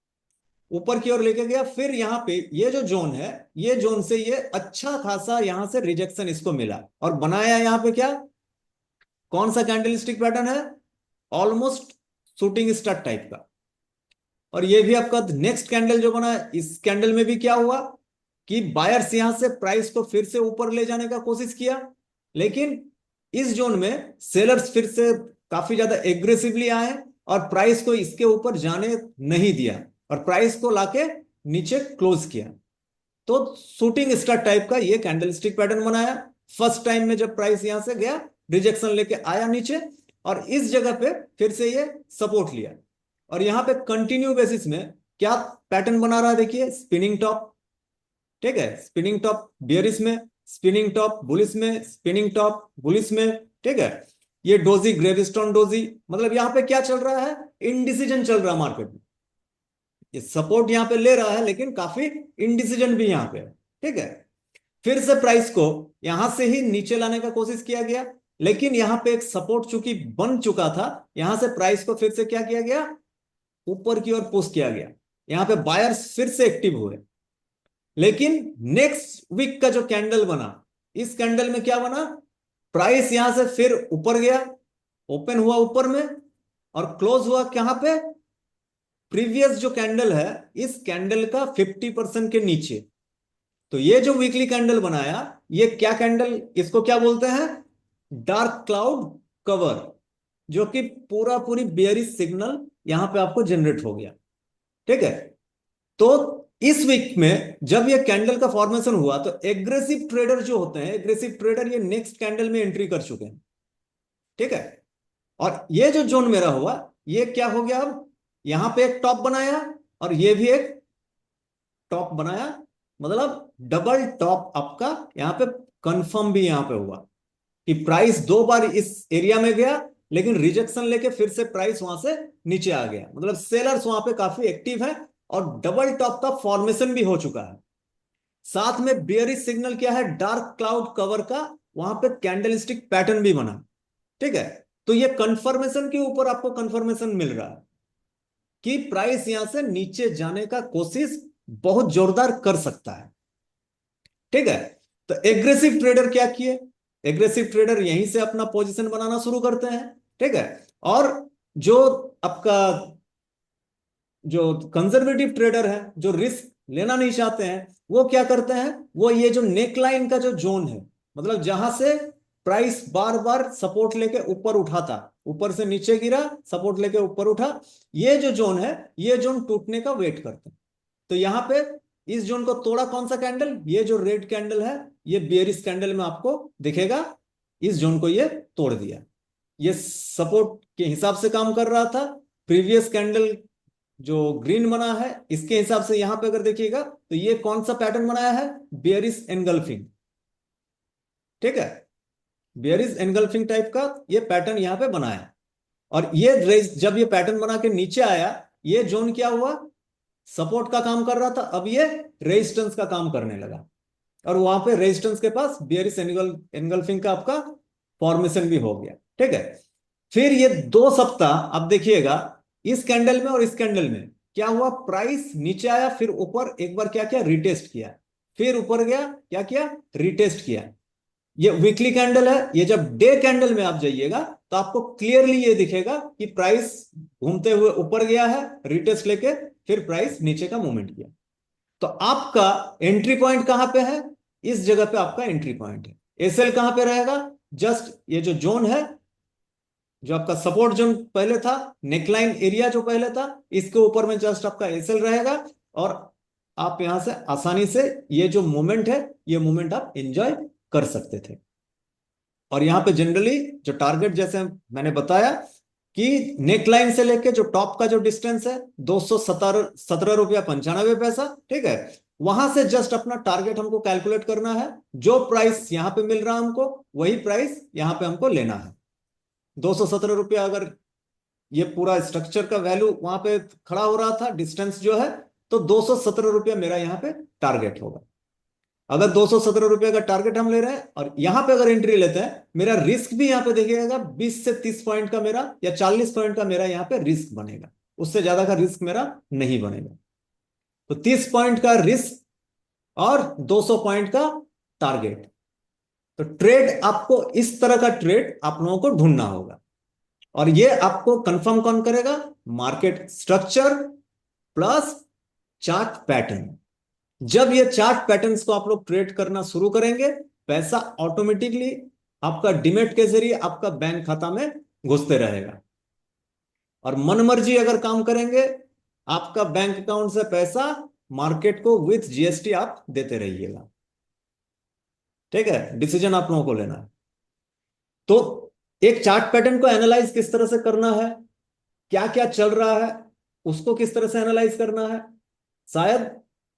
A: ऊपर की ओर लेके गया। फिर यहां पे ये जो जोन है, ये जोन से ये अच्छा खासा यहां से रिजेक्शन इसको मिला और बनाया यहां पे क्या, कौन सा कैंडलस्टिक पैटर्न है, ऑलमोस्ट शूटिंग स्टार टाइप का। और ये भी आपका नेक्स्ट कैंडल जो बना है, इस कैंडल में भी क्या हुआ कि बायर्स यहां से प्राइस को फिर से ऊपर ले जाने का कोशिश किया, लेकिन इस जोन में सेलर्स फिर से काफी ज्यादा एग्रेसिवली आए और प्राइस को इसके ऊपर जाने नहीं दिया और प्राइस को लाके नीचे क्लोज किया। तो शूटिंग स्टार टाइप का ये कैंडलस्टिक पैटर्न बनाया। फर्स्ट टाइम में जब प्राइस यहां से गया, रिजेक्शन लेके आया नीचे और इस जगह पे फिर से ये सपोर्ट लिया और यहां पे कंटिन्यू बेसिस में क्या पैटर्न बना रहा है, देखिए स्पिनिंग टॉप, ठीक है, स्पिनिंग टॉप बियरिश में, स्पिनिंग टॉप बुलिश में, स्पिनिंग टॉप बुलिश में, ठीक है। ये डोजी ग्रेविस्टोन डोजी, मतलब यहां पे क्या चल रहा है, इनडिसीजन चल रहा है मार्केट में। ये सपोर्ट यहां पे ले रहा है लेकिन काफी इनडिसीजन भी यहां पे है, ठीक है। फिर से प्राइस को यहां से ही नीचे लाने का कोशिश किया गया, लेकिन यहां पे एक सपोर्ट चूंकि बन चुका था, यहां से प्राइस को फिर से क्या किया गया, ऊपर की ओर पुश किया गया। यहां पे बायर्स फिर से एक्टिव हुए, लेकिन नेक्स्ट वीक का जो कैंडल बना, इस कैंडल में क्या बना, प्राइस यहां से फिर ऊपर गया, ओपन हुआ ऊपर में और क्लोज हुआ कहां पे, प्रीवियस जो कैंडल है इस कैंडल का 50% के नीचे। तो ये जो वीकली कैंडल बनाया, ये क्या कैंडल, इसको क्या बोलते हैं, डार्क क्लाउड कवर, जो कि पूरा पूरी बेयरिश सिग्नल यहां पे आपको जनरेट हो गया, ठीक है। तो इस वीक में जब ये कैंडल का फॉर्मेशन हुआ तो एग्रेसिव ट्रेडर जो होते हैं, एग्रेसिव ट्रेडर ये नेक्स्ट कैंडल में एंट्री कर चुके हैं, ठीक है। और ये जो जोन मेरा हुआ, ये क्या हो गया, अब यहां पे एक टॉप बनाया और ये भी एक टॉप बनाया, मतलब डबल टॉप आपका यहां पे कंफर्म भी यहां पे हुआ कि प्राइस 2 बार इस एरिया में गया, लेकिन रिजेक्शन लेके फिर से प्राइस वहां से नीचे आ गया। मतलब सेलर्स वहां पे काफी एक्टिव है और डबल टॉप का फॉर्मेशन भी हो चुका है। साथ में बेयरिश सिग्नल क्या है, डार्क क्लाउड कवर का वहां पे कैंडलस्टिक पैटर्न भी बना, ठीक है। तो ये कंफर्मेशन के ऊपर आपको कंफर्मेशन मिल रहा है कि प्राइस यहां से नीचे जाने का कोशिश बहुत जोरदार कर सकता है, ठीक है। तो एग्रेसिव ट्रेडर क्या किए, एग्रेसिव ट्रेडर यहीं से अपना पोजीशन बनाना शुरू करते हैं, ठीक है। और जो आपका जो कंजर्वेटिव ट्रेडर है, जो रिस्क लेना नहीं चाहते हैं, वो क्या करते हैं, वो ये जो नेकलाइन का जो जोन है, मतलब जहां से प्राइस बार बार सपोर्ट लेके ऊपर उठा था, ऊपर से नीचे गिरा, सपोर्ट लेके ऊपर उठा, ये जो जोन है, ये जोन टूटने का वेट करते हैं। तो यहां पे इस जोन को तोड़ा कौन सा कैंडल, ये जो रेड कैंडल है, ये बेयरिश कैंडल में आपको दिखेगा, इस जोन को ये तोड़ दिया। ये सपोर्ट के हिसाब से काम कर रहा था। प्रीवियस कैंडल जो ग्रीन बना है, इसके हिसाब से यहां पे अगर देखिएगा तो ये कौन सा पैटर्न बनाया है, बेयरिश एनगल्फिंग, ठीक है, बेयरिश एनगल्फिंग टाइप का ये पैटर्न यहाँ पे बना है। और ये जब ये पैटर्न बना के नीचे आया, ये जोन क्या हुआ, सपोर्ट का काम कर रहा था, अब ये रेजिस्टेंस का काम करने लगा। और वहां पे रेजिस्टेंस के पास बेयरिश एनगल्फिंग का आपका फॉर्मेशन भी हो गया। ठीक है, फिर ये 2 सप्ताह आप देखिएगा, इस कैंडल में और इस कैंडल में क्या हुआ, प्राइस नीचे आया, फिर ऊपर एक बार क्या किया, रिटेस्ट किया, फिर ऊपर गया, क्या किया, रिटेस्ट किया। ये वीकली कैंडल है, ये जब डे कैंडल में आप जाइएगा तो आपको क्लियरली ये दिखेगा कि प्राइस घूमते हुए ऊपर गया है, रिटेस्ट लेके, फिर प्राइस नीचे का मूवमेंट किया। तो आपका एंट्री पॉइंट कहां पे है, इस जगह पे आपका एंट्री पॉइंट है। एसएल कहां पे रहेगा, जस्ट ये जो जोन है, जो आपका सपोर्ट जोन पहले था, नेकलाइन एरिया जो पहले था, इसके ऊपर में जस्ट आपका एसएल रहेगा। और आप यहां से आसानी से ये जो मूवमेंट है, ये मूवमेंट आप एंजॉय कर सकते थे। और यहां पे जनरली जो टारगेट, जैसे मैंने बताया कि नेकलाइन से लेके जो टॉप का जो डिस्टेंस है 217 रुपया 95 पैसा, ठीक है, वहां से जस्ट अपना टारगेट हमको कैलकुलेट करना है। जो प्राइस यहां पे मिल रहा है हमको, वही प्राइस यहां पे हमको लेना है। 217 रुपया अगर ये पूरा स्ट्रक्चर का वैल्यू वहां पे खड़ा हो रहा था, डिस्टेंस जो है, तो 217 रुपया मेरा यहाँ पे टारगेट होगा। अगर 217 रुपये का टारगेट हम ले रहे हैं और यहां पे अगर एंट्री लेते हैं, मेरा रिस्क भी यहां पे देखिएगा 20 से 30 पॉइंट का मेरा, या 40 पॉइंट का मेरा यहाँ पे रिस्क बनेगा, उससे ज्यादा का रिस्क मेरा नहीं बनेगा। तो 30 पॉइंट का रिस्क और 200 पॉइंट का टारगेट। तो ट्रेड आपको, इस तरह का ट्रेड आप लोगों को ढूंढना होगा। और ये आपको कंफर्म कौन करेगा, market structure plus chart pattern. जब ये चार्ट पैटर्न्स को आप लोग ट्रेड करना शुरू करेंगे, पैसा ऑटोमेटिकली आपका डिमेट के जरिए आपका बैंक खाता में घुसते रहेगा। और मनमर्जी अगर काम करेंगे, आपका बैंक अकाउंट से पैसा मार्केट को विथ जीएसटी आप देते रहिएगा। ठीक है, डिसीजन आप लोगों को लेना है। तो एक चार्ट पैटर्न को एनालाइज किस तरह से करना है, क्या क्या चल रहा है, उसको किस तरह से एनालाइज करना है, शायद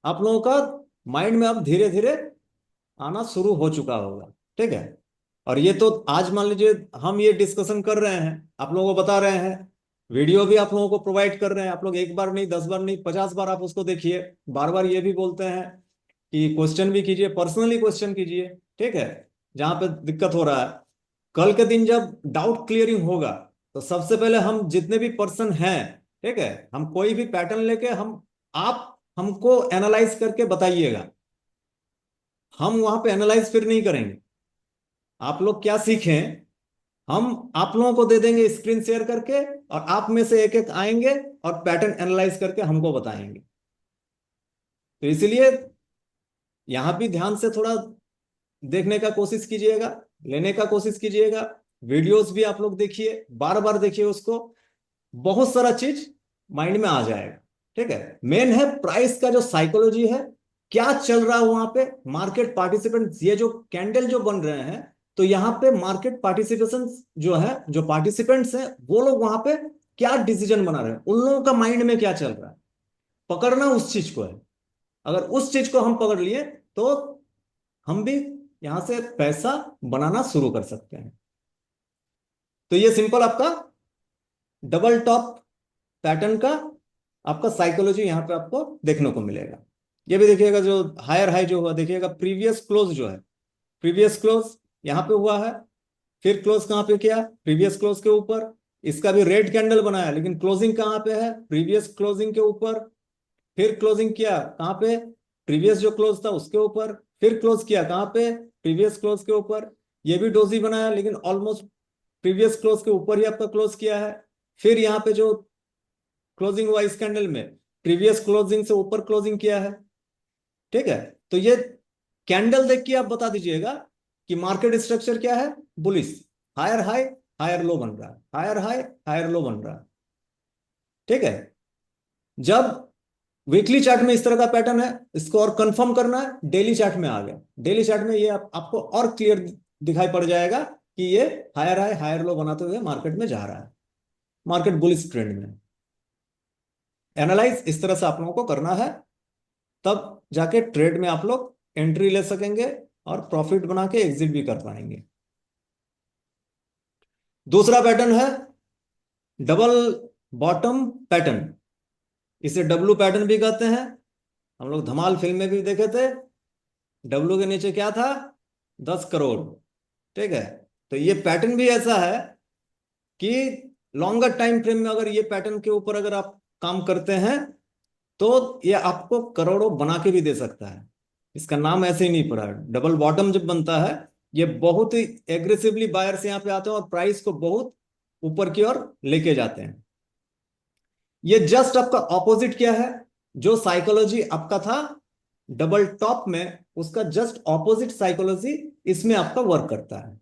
A: आप लोगों का माइंड में अब धीरे धीरे आना शुरू हो चुका होगा। ठीक है, और ये तो आज मान लीजिए हम ये डिस्कशन कर रहे हैं, आप लोगों को बता रहे हैं, वीडियो भी आप लोगों को प्रोवाइड कर रहे हैं, आप लोग एक बार नहीं, 10 बार नहीं, 50 बार आप उसको देखिए। बार बार ये भी बोलते हैं कि क्वेश्चन भी कीजिए, पर्सनली क्वेश्चन कीजिए। ठीक है, जहां पे दिक्कत हो रहा है, कल के दिन जब डाउट क्लियरिंग होगा, तो सबसे पहले हम जितने भी पर्सन हैं, ठीक है, हम कोई भी पैटर्न लेके आप हमको एनालाइज करके बताइएगा। हम वहां पे एनालाइज फिर नहीं करेंगे। आप लोग क्या सीखें, हम आप लोगों को दे देंगे स्क्रीन शेयर करके, और आप में से एक एक आएंगे और पैटर्न एनालाइज करके हमको बताएंगे। तो इसलिए यहां भी ध्यान से थोड़ा देखने का कोशिश कीजिएगा, लेने का कोशिश कीजिएगा। वीडियोस भी आप लोग देखिए, बार बार देखिए उसको, बहुत सारा चीज माइंड में आ जाएगा। ठीक है, मेन है प्राइस का जो साइकोलॉजी है, क्या चल रहा है वहां पे, मार्केट पार्टिसिपेंट, ये जो कैंडल जो बन रहे हैं, तो यहाँ पे मार्केट पार्टिसिपेशन जो है, जो पार्टिसिपेंट्स हैं, वो लोग वहां पे क्या डिसीजन बना रहे हैं, उन लोगों का माइंड में क्या चल रहा है, पकड़ना उस चीज को है। अगर उस चीज को हम पकड़ लिए, तो हम भी यहां से पैसा बनाना शुरू कर सकते हैं। तो ये सिंपल आपका डबल टॉप पैटर्न का आपका साइकोलॉजी यहां पे आपको देखने को मिलेगा। ये भी देखिएगा, जो हायर हाई जो हुआ, देखिएगा प्रीवियस क्लोज जो है, प्रीवियस क्लोज यहां पे हुआ है, फिर क्लोज कहां पे किया, प्रीवियस क्लोज के ऊपर। इसका भी रेड कैंडल बनाया, लेकिन क्लोजिंग कहां पे है, प्रीवियस क्लोजिंग के ऊपर। फिर क्लोजिंग किया कहां पे, प्रीवियस जो क्लोज था उसके ऊपर। फिर क्लोज किया कहां पे, प्रीवियस क्लोज के ऊपर। ये भी डोजी बनाया, लेकिन ऑलमोस्ट प्रीवियस क्लोज के ऊपर ही आपका क्लोज किया है। फिर यहाँ पे जो क्लोजिंग हुआ इस कैंडल में, प्रीवियस क्लोजिंग से ऊपर क्लोजिंग किया है। ठीक है, तो ये कैंडल देख के आप बता दीजिएगा कि मार्केट स्ट्रक्चर क्या है, bullish, higher high higher low बन रहा है, हायर हाई हायर लो बन रहा है। ठीक है, जब वीकली चार्ट में इस तरह का पैटर्न है, इसको और कंफर्म करना है, डेली चार्ट में आ गया, डेली चार्ट में ये आपको और क्लियर दिखाई पड़ जाएगा कि ये हायर हाई हायर लो बनाते हुए मार्केट में जा रहा है, मार्केट बुलिश ट्रेंड में। एनालाइज इस तरह से आप लोगों को करना है, तब जाके ट्रेड में आप लोग एंट्री ले सकेंगे और प्रॉफिट बना के एग्जिट भी कर पाएंगे। दूसरा पैटर्न है डबल बॉटम पैटर्न। इसे डब्लू पैटर्न भी कहते हैं। हम लोग धमाल फिल्म में भी देखे थे। डब्लू के नीचे क्या था? 10 करोड़। ठीक है। तो ये पैटर्न भी ऐसा है कि लॉन्गर टाइम फ्रेम में अगर ये पैटर्न के ऊपर अगर आप काम करते हैं तो ये आपको करोड़ों बना के भी दे सकता है। इसका नाम ऐसे ही नहीं पड़ा। डबल बॉटम जब बनता है, ये बहुत ही एग्रेसिवली बायर्स यहाँ पे आते हैं और प्राइस को बहुत ऊपर की ओर लेके जाते हैं। ये जस्ट आपका ऑपोजिट क्या है? जो साइकोलॉजी आपका था डबल टॉप में, उसका जस्ट ऑपोजिट साइकोलॉजी इसमें आपका वर्क करता है।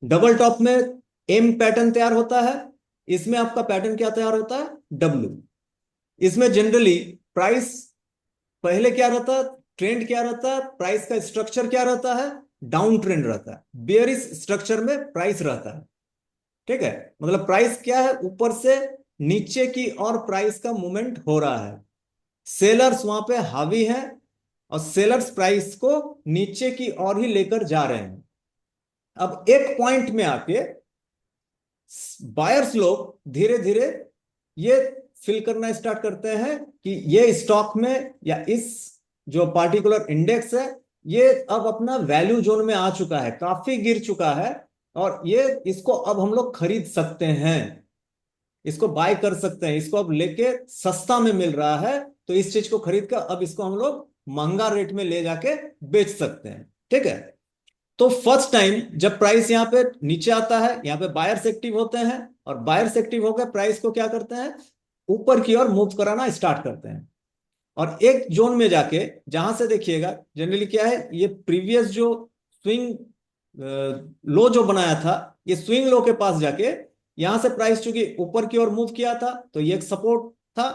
A: डबल टॉप में एम पैटर्न तैयार होता है, इसमें आपका पैटर्न क्या तैयार होता है? डब्ल्यू। इसमें जनरली प्राइस पहले क्या रहता है? ट्रेंड क्या रहता है? प्राइस का स्ट्रक्चर क्या रहता है? डाउन ट्रेंड रहता है। बेयरिश स्ट्रक्चर में प्राइस रहता है। ठीक है। मतलब प्राइस क्या है? ऊपर से नीचे की और प्राइस का मूवमेंट हो रहा है। सेलर्स वहां पे हावी हैं और सेलर्स प्राइस को नीचे की ओर ही लेकर जा रहे हैं। अब एक पॉइंट में आके बायर्स लोग धीरे धीरे ये फिल करना स्टार्ट करते हैं कि ये स्टॉक में या इस जो पार्टिकुलर इंडेक्स है, ये अब अपना वैल्यू जोन में आ चुका है, काफी गिर चुका है और ये इसको अब हम लोग खरीद सकते हैं, इसको बाय कर सकते हैं, इसको अब लेके सस्ता में मिल रहा है, तो इस चीज को खरीद कर अब इसको हम लोग महंगा रेट में ले जाके बेच सकते हैं। ठीक है। तो फर्स्ट टाइम जब प्राइस यहाँ पे नीचे आता है, यहाँ पे बायर्स एक्टिव होते हैं और बायर्स एक्टिव होकर प्राइस को क्या करते हैं? ऊपर की ओर मूव कराना स्टार्ट करते हैं। और एक जोन में जाके जहां से देखिएगा जनरली क्या है, ये प्रीवियस जो स्विंग लो जो बनाया था, ये स्विंग लो के पास जाके यहां से प्राइस चूंकि ऊपर की ओर मूव किया था तो ये एक सपोर्ट था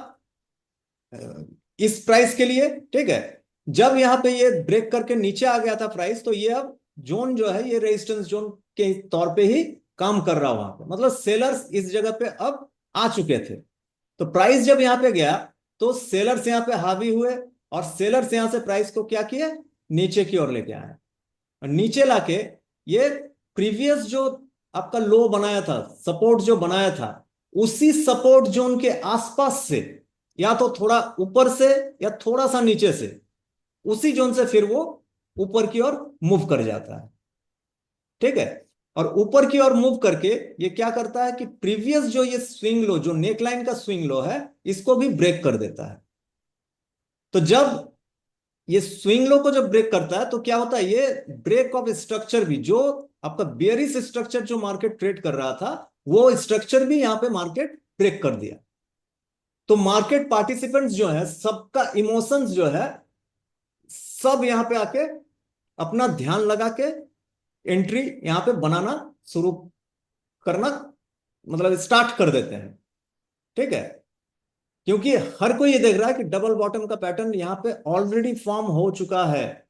A: इस प्राइस के लिए। ठीक है। जब यहां पे ये ब्रेक करके नीचे आ गया था प्राइस, तो ये अब जोन जो है ये रेजिस्टेंस जोन के तौर पे ही काम कर रहा वहां पे, मतलब सेलर्स इस जगह पे अब आ चुके थे। तो प्राइस जब यहां पे गया तो सेलर्स यहां पे हावी हुए और सेलर्स यहां से प्राइस को क्या किए? नीचे की ओर लेके आए। और नीचे लाके ये प्रीवियस जो आपका लो बनाया था, सपोर्ट जो बनाया था, उसी सपोर्ट जोन के आसपास से या तो थोड़ा ऊपर से या थोड़ा सा नीचे से, उसी जोन से फिर वो ऊपर की ओर मूव कर जाता है। ठीक है। और ऊपर की ओर मूव करके ये क्या करता है कि प्रीवियस जो ये स्विंग लो, जो नेकलाइन का स्विंग लो है, इसको भी ब्रेक कर देता है। तो जब ये स्विंग लो को जब ब्रेक करता है तो क्या होता है? ये ब्रेक ऑफ स्ट्रक्चर भी, जो आपका बेयरिश स्ट्रक्चर जो मार्केट ट्रेड कर रहा था, वो स्ट्रक्चर भी यहां पे मार्केट ब्रेक कर दिया। तो मार्केट पार्टिसिपेंट्स जो है, सबका इमोशंस जो है, सब यहां पे आके अपना ध्यान लगा के एंट्री यहां पे बनाना शुरू करना, मतलब स्टार्ट कर देते हैं। ठीक है। क्योंकि हर कोई ये देख रहा है कि डबल बॉटम का पैटर्न यहां पे ऑलरेडी फॉर्म हो चुका है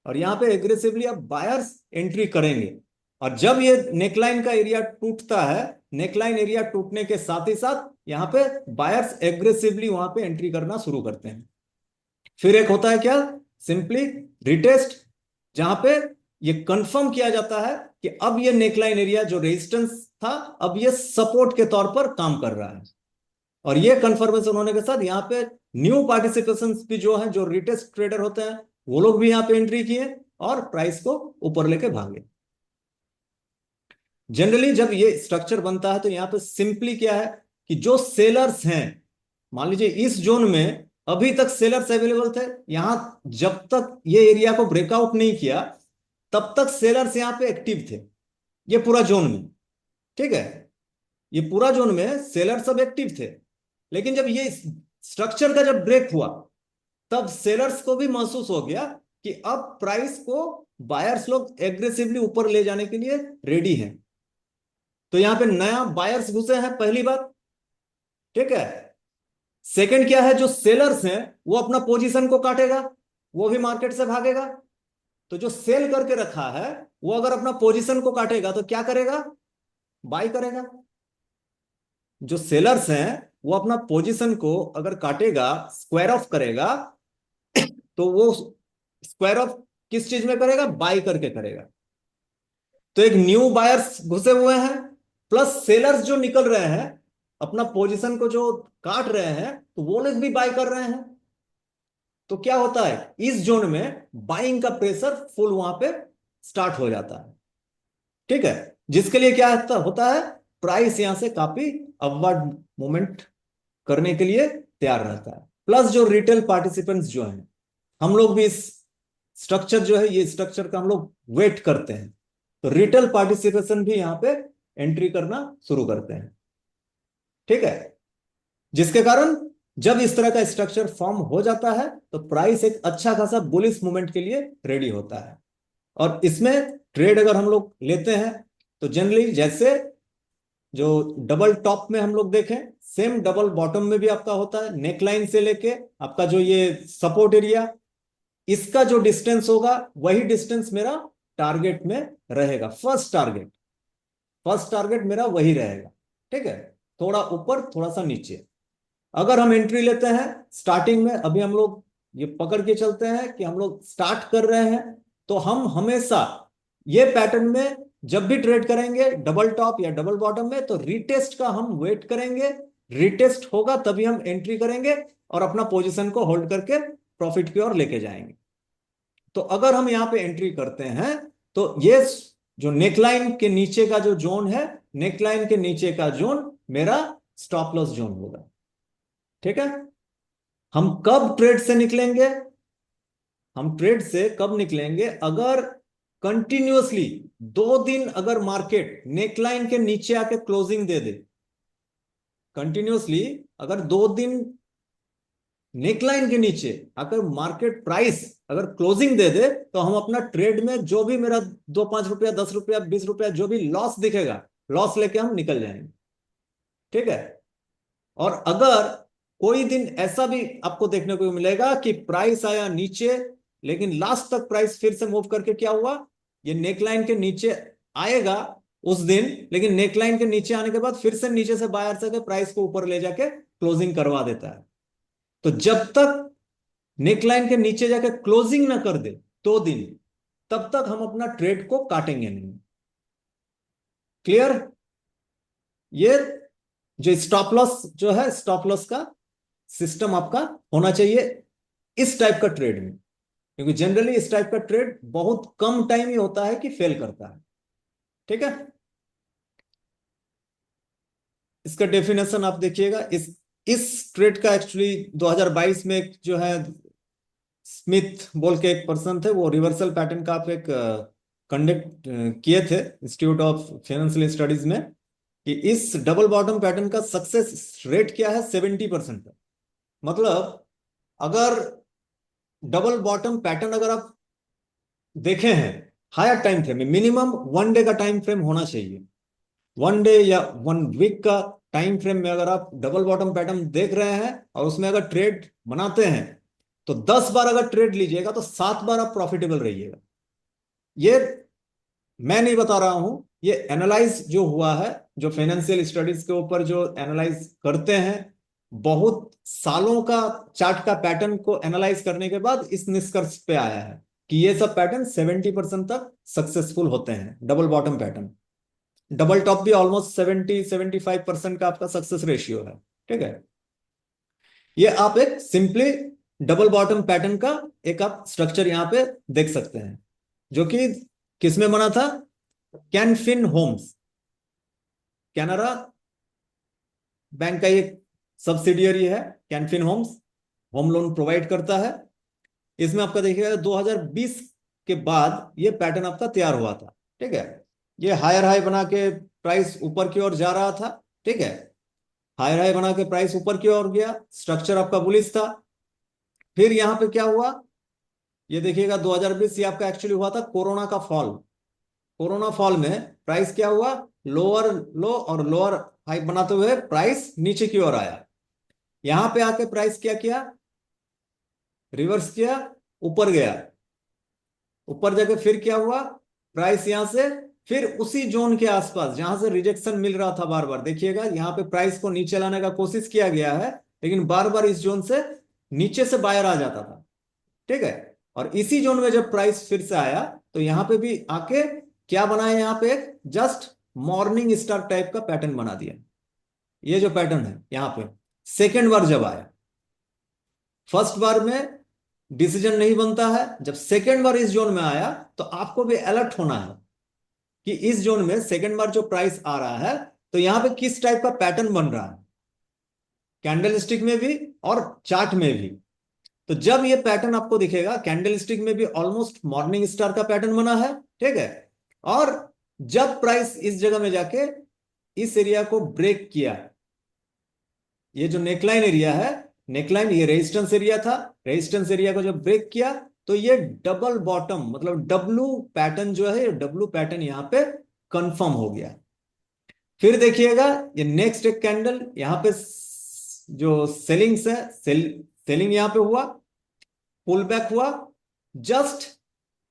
A: और यहां पे एग्रेसिवली अब बायर्स एंट्री करेंगे। और जब ये नेकलाइन का एरिया टूटता है, नेकलाइन एरिया टूटने के साथ ही साथ यहां पे बायर्स एग्रेसिवली वहां पे एंट्री करना शुरू करते हैं। फिर एक होता है क्या? सिंपली रिटेस्ट, जहां पे ये कंफर्म किया जाता है कि अब ये नेकलाइन एरिया जो रेजिस्टेंस था, अब ये सपोर्ट के तौर पर काम कर रहा है। और ये कंफर्मेशन होने के साथ यहाँ पे न्यू पार्टिसिपेशन भी जो है, जो रिटेस्ट ट्रेडर होते हैं, वो लोग भी यहाँ पे एंट्री किए और प्राइस को ऊपर लेके भागे। जनरली जब ये स्ट्रक्चर बनता है तो यहाँ पे सिंपली क्या है कि जो सेलर्स हैं, मान लीजिए इस जोन में अभी तक सेलर्स अवेलेबल थे, यहां जब तक ये एरिया को ब्रेकआउट नहीं किया तब तक सेलर्स यहां पे एक्टिव थे, ये पूरा जोन में। ठीक है। ये पूरा जोन में सेलर सब एक्टिव थे। लेकिन जब ये स्ट्रक्चर का जब ब्रेक हुआ, तब सेलर्स को भी महसूस हो गया कि अब प्राइस को बायर्स लोग एग्रेसिवली ऊपर ले जाने के लिए रेडी हैं। तो यहां पे नया बायर्स घुसे हैं, पहली बात। ठीक है। सेकंड क्या है? जो सेलर्स हैं वो अपना पोजीशन को काटेगा, वो भी मार्केट से भागेगा। तो जो सेल करके रखा है वो अगर अपना पोजीशन को काटेगा तो क्या करेगा? बाय करेगा। जो सेलर्स हैं वो अपना पोजीशन को अगर काटेगा, स्क्वायर ऑफ करेगा, तो वो स्क्वायर ऑफ किस चीज में करेगा? बाई करके करेगा। तो एक न्यू बायर्स घुसे हुए हैं, प्लस सेलर्स जो निकल रहे हैं, अपना पोजीशन को जो काट रहे हैं, तो वो लोग भी बाय कर रहे हैं। तो क्या होता है, इस जोन में बाइंग का प्रेशर फुल वहां पे स्टार्ट हो जाता है। ठीक है, जिसके लिए क्या होता है, प्राइस यहां से काफी अपवर्ड मूवमेंट करने के लिए तैयार रहता है। प्लस जो रिटेल पार्टिसिपेंट्स जो हैं, हम लोग भी इस स्ट्रक्चर जो है, ये स्ट्रक्चर का हम लोग वेट करते हैं, तो रिटेल पार्टिसिपेशन भी यहां पे एंट्री करना शुरू करते हैं। ठीक है, जिसके कारण जब इस तरह का स्ट्रक्चर फॉर्म हो जाता है, तो प्राइस एक अच्छा खासा बुलिश मूवमेंट के लिए रेडी होता है। और इसमें ट्रेड अगर हम लोग लेते हैं, तो जनरली जैसे जो डबल टॉप में हम लोग देखें, सेम डबल बॉटम में भी आपका होता है। नेकलाइन से लेके आपका जो ये सपोर्ट एरिया, इसका जो डिस्टेंस होगा, वही डिस्टेंस मेरा टारगेट में रहेगा। फर्स्ट टारगेट मेरा वही रहेगा। ठीक है, थोड़ा ऊपर थोड़ा सा नीचे। अगर हम एंट्री लेते हैं स्टार्टिंग में, अभी हम लोग ये पकड़ के चलते हैं कि हम लोग स्टार्ट कर रहे हैं, तो हम हमेशा ये पैटर्न में जब भी ट्रेड करेंगे डबल टॉप या डबल बॉटम में, तो रीटेस्ट का हम वेट करेंगे। रीटेस्ट होगा तभी हम एंट्री करेंगे और अपना पोजीशन को होल्ड करके प्रॉफिट की ओर लेके जाएंगे। तो अगर हम यहां पे एंट्री करते हैं, तो ये जो नेकलाइन के नीचे का जो जोन है, नेकलाइन के नीचे का जोन मेरा स्टॉप लॉस जोन होगा। ठीक है, हम कब ट्रेड से निकलेंगे? हम ट्रेड से कब निकलेंगे, अगर कंटिन्यूअसली 2 दिन अगर मार्केट नेकलाइन के नीचे आके क्लोजिंग दे दे, कंटिन्यूअसली अगर 2 दिन नेकलाइन के नीचे अगर मार्केट प्राइस अगर क्लोजिंग दे दे, तो हम अपना ट्रेड में जो भी मेरा 2-5 रुपया, 10 रुपया, 20 रुपया जो भी लॉस दिखेगा, लॉस लेके हम निकल जाएंगे। ठीक है, और अगर कोई दिन ऐसा भी आपको देखने को मिलेगा कि प्राइस आया नीचे, लेकिन लास्ट तक प्राइस फिर से मूव करके क्या हुआ, ये नेकलाइन के नीचे आएगा उस दिन, लेकिन नेकलाइन के नीचे आने के बाद फिर से नीचे से बायर से प्राइस को ऊपर ले जाके क्लोजिंग करवा देता है। तो जब तक नेकलाइन के नीचे जाके क्लोजिंग ना कर दे 2 दिन, तब तक हम अपना ट्रेड को काटेंगे नहीं। क्लियर? ये जो स्टॉप लॉस जो है, स्टॉप लॉस का सिस्टम आपका होना चाहिए इस टाइप का ट्रेड में, क्योंकि जनरली इस टाइप का ट्रेड बहुत कम टाइम ही होता है कि फेल करता है। ठीक है, इसका डेफिनेशन आप देखिएगा। इस ट्रेड का एक्चुअली 2022 में एक जो है स्मिथ बोल के एक पर्सन थे, वो रिवर्सल पैटर्न का आप एक कंडक्ट किए थे इंस्टीट्यूट ऑफ फाइनेंशियल स्टडीज में, कि इस डबल बॉटम पैटर्न का सक्सेस रेट क्या है, 70% है। मतलब अगर डबल बॉटम पैटर्न अगर आप देखे हैं हायर टाइम फ्रेम में, मिनिमम 1 डे का टाइम फ्रेम होना चाहिए। 1 डे या 1 वीक का टाइम फ्रेम में अगर आप डबल बॉटम पैटर्न देख रहे हैं और उसमें अगर ट्रेड बनाते हैं, तो 10 बार अगर ट्रेड लीजिएगा तो 7 बार आप प्रॉफिटेबल रहिएगा। ये मैं नहीं बता रहा हूं, ये एनालाइज जो हुआ है, जो फाइनेंशियल स्टडीज के ऊपर जो एनालाइज करते हैं, बहुत सालों का चार्ट का पैटर्न को एनालाइज करने के बाद इस निष्कर्ष पे आया है कि ये सब पैटर्न 70% तक सक्सेसफुल होते हैं। Double bottom pattern, double top भी ऑलमोस्ट 70-75% का आपका सक्सेस रेशियो है। ठीक है, ये आप एक सिंपली डबल बॉटम पैटर्न का एक आप स्ट्रक्चर यहां पे देख सकते हैं, जो कि किसमें बना था, कैन फिन होम्स, कैनरा बैंक का एक सब्सिडियरी है Can Fin Homes, home loan provide करता है। इसमें आपका देखिएगा 2020 के बाद ये पैटर्न आपका तैयार हुआ था। ठीक है, ये हायर हाई बना के प्राइस ऊपर की ओर जा रहा था। ठीक है, हायर हाई बना के प्राइस ऊपर की ओर गया, स्ट्रक्चर आपका बुलिश था। फिर यहां पे क्या हुआ, ये देखिएगा 2020 ये आपका एक्चुअली हुआ था कोरोना का फॉल। कोरोना फॉल में प्राइस क्या हुआ, लोअर लो और लोअर हाई बनाते हुए प्राइस नीचे की ओर आया। यहां पे आके प्राइस क्या किया, रिवर्स किया, ऊपर गया। ऊपर जाके फिर क्या हुआ, प्राइस यहां से फिर उसी जोन के आसपास जहां से रिजेक्शन मिल रहा था, बार बार देखिएगा यहां पे प्राइस को नीचे लाने का कोशिश किया गया है, लेकिन बार बार इस जोन से नीचे से बायर आ जाता था। ठीक है, और इसी जोन में जब प्राइस फिर से आया तो यहां पे भी आके क्या बनाया, यहां पे एक जस्ट मॉर्निंग स्टार टाइप का पैटर्न बना दिया। ये जो पैटर्न है यहां पे सेकेंड बार जब आया, फर्स्ट बार में डिसीजन नहीं बनता है, जब सेकेंड बार इस जोन में आया तो आपको भी अलर्ट होना है कि इस जोन में सेकेंड बार जो प्राइस आ रहा है तो यहां पे किस टाइप का पैटर्न बन रहा है, कैंडल स्टिक में भी और चार्ट में भी। तो जब ये पैटर्न आपको दिखेगा, कैंडल स्टिक में भी ऑलमोस्ट मॉर्निंग स्टार का पैटर्न बना है, ठीक है, और जब प्राइस इस जगह में जाके इस एरिया को ब्रेक किया, ये जो नेकलाइन एरिया है, नेकलाइन ये रेजिस्टेंस एरिया था, रेजिस्टेंस एरिया को जब ब्रेक किया तो ये डबल बॉटम मतलब डब्लू पैटर्न जो है, ये डब्लू पैटर्न यहां पे कंफर्म हो गया। फिर देखिएगा ये नेक्स्ट एक कैंडल यहां पे जो सेलिंग्स है, सेलिंग यहां पे हुआ, पुल बैक हुआ, जस्ट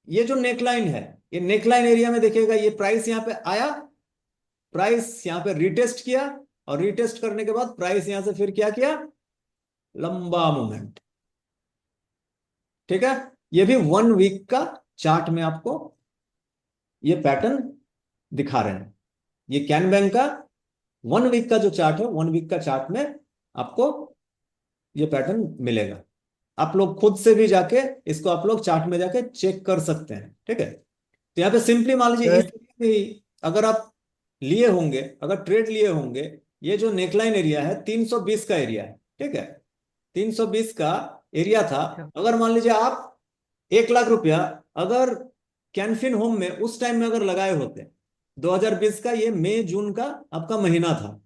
A: ये जो नेकलाइन है, ये नेकलाइन एरिया में देखिएगा ये प्राइस यहां पे आया, प्राइस यहां पे रिटेस्ट किया, और रिटेस्ट करने के बाद प्राइस यहां से फिर क्या किया, लंबा मूवमेंट। ठीक है, ये भी 1 वीक का चार्ट में आपको ये पैटर्न दिखा रहे हैं। ये कैन बैंक का 1 वीक का जो चार्ट है, 1 वीक का चार्ट में आपको ये पैटर्न मिलेगा। आप लोग खुद से भी जाके इसको आप लोग चार्ट में जाके चेक कर सकते हैं। ठीक है, तो यहाँ पे सिंपली मान लीजिए इस एरिया में ही अगर आप लिए होंगे, अगर ट्रेड लिए होंगे, ये जो नेकलाइन एरिया है 320 का एरिया है, ठीक है, 320 का एरिया था। अगर मान लीजिए आप 1 लाख रुपया अगर कैनफिन होम में उस टाइम में अगर लगाए होते, 2020 का ये मई जून का आपका महीना था,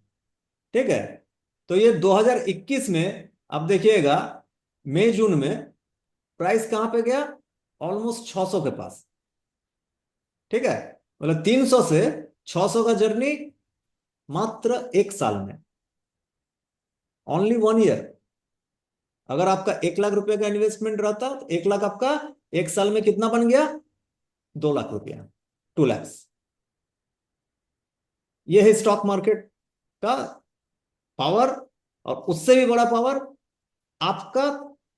A: ठीक है, तो ये 2021 में आप देखिएगा मई जून में प्राइस कहां पे गया, ऑलमोस्ट 600 के पास। ठीक है, मतलब 300 से 600 का जर्नी मात्र 1 साल में, ओनली 1 ईयर। अगर आपका 1 लाख रुपए का इन्वेस्टमेंट रहता तो 1 लाख आपका 1 साल में कितना बन गया, 2 लाख रुपया, 2 लैक्स। यह है स्टॉक मार्केट का पावर, और उससे भी बड़ा पावर आपका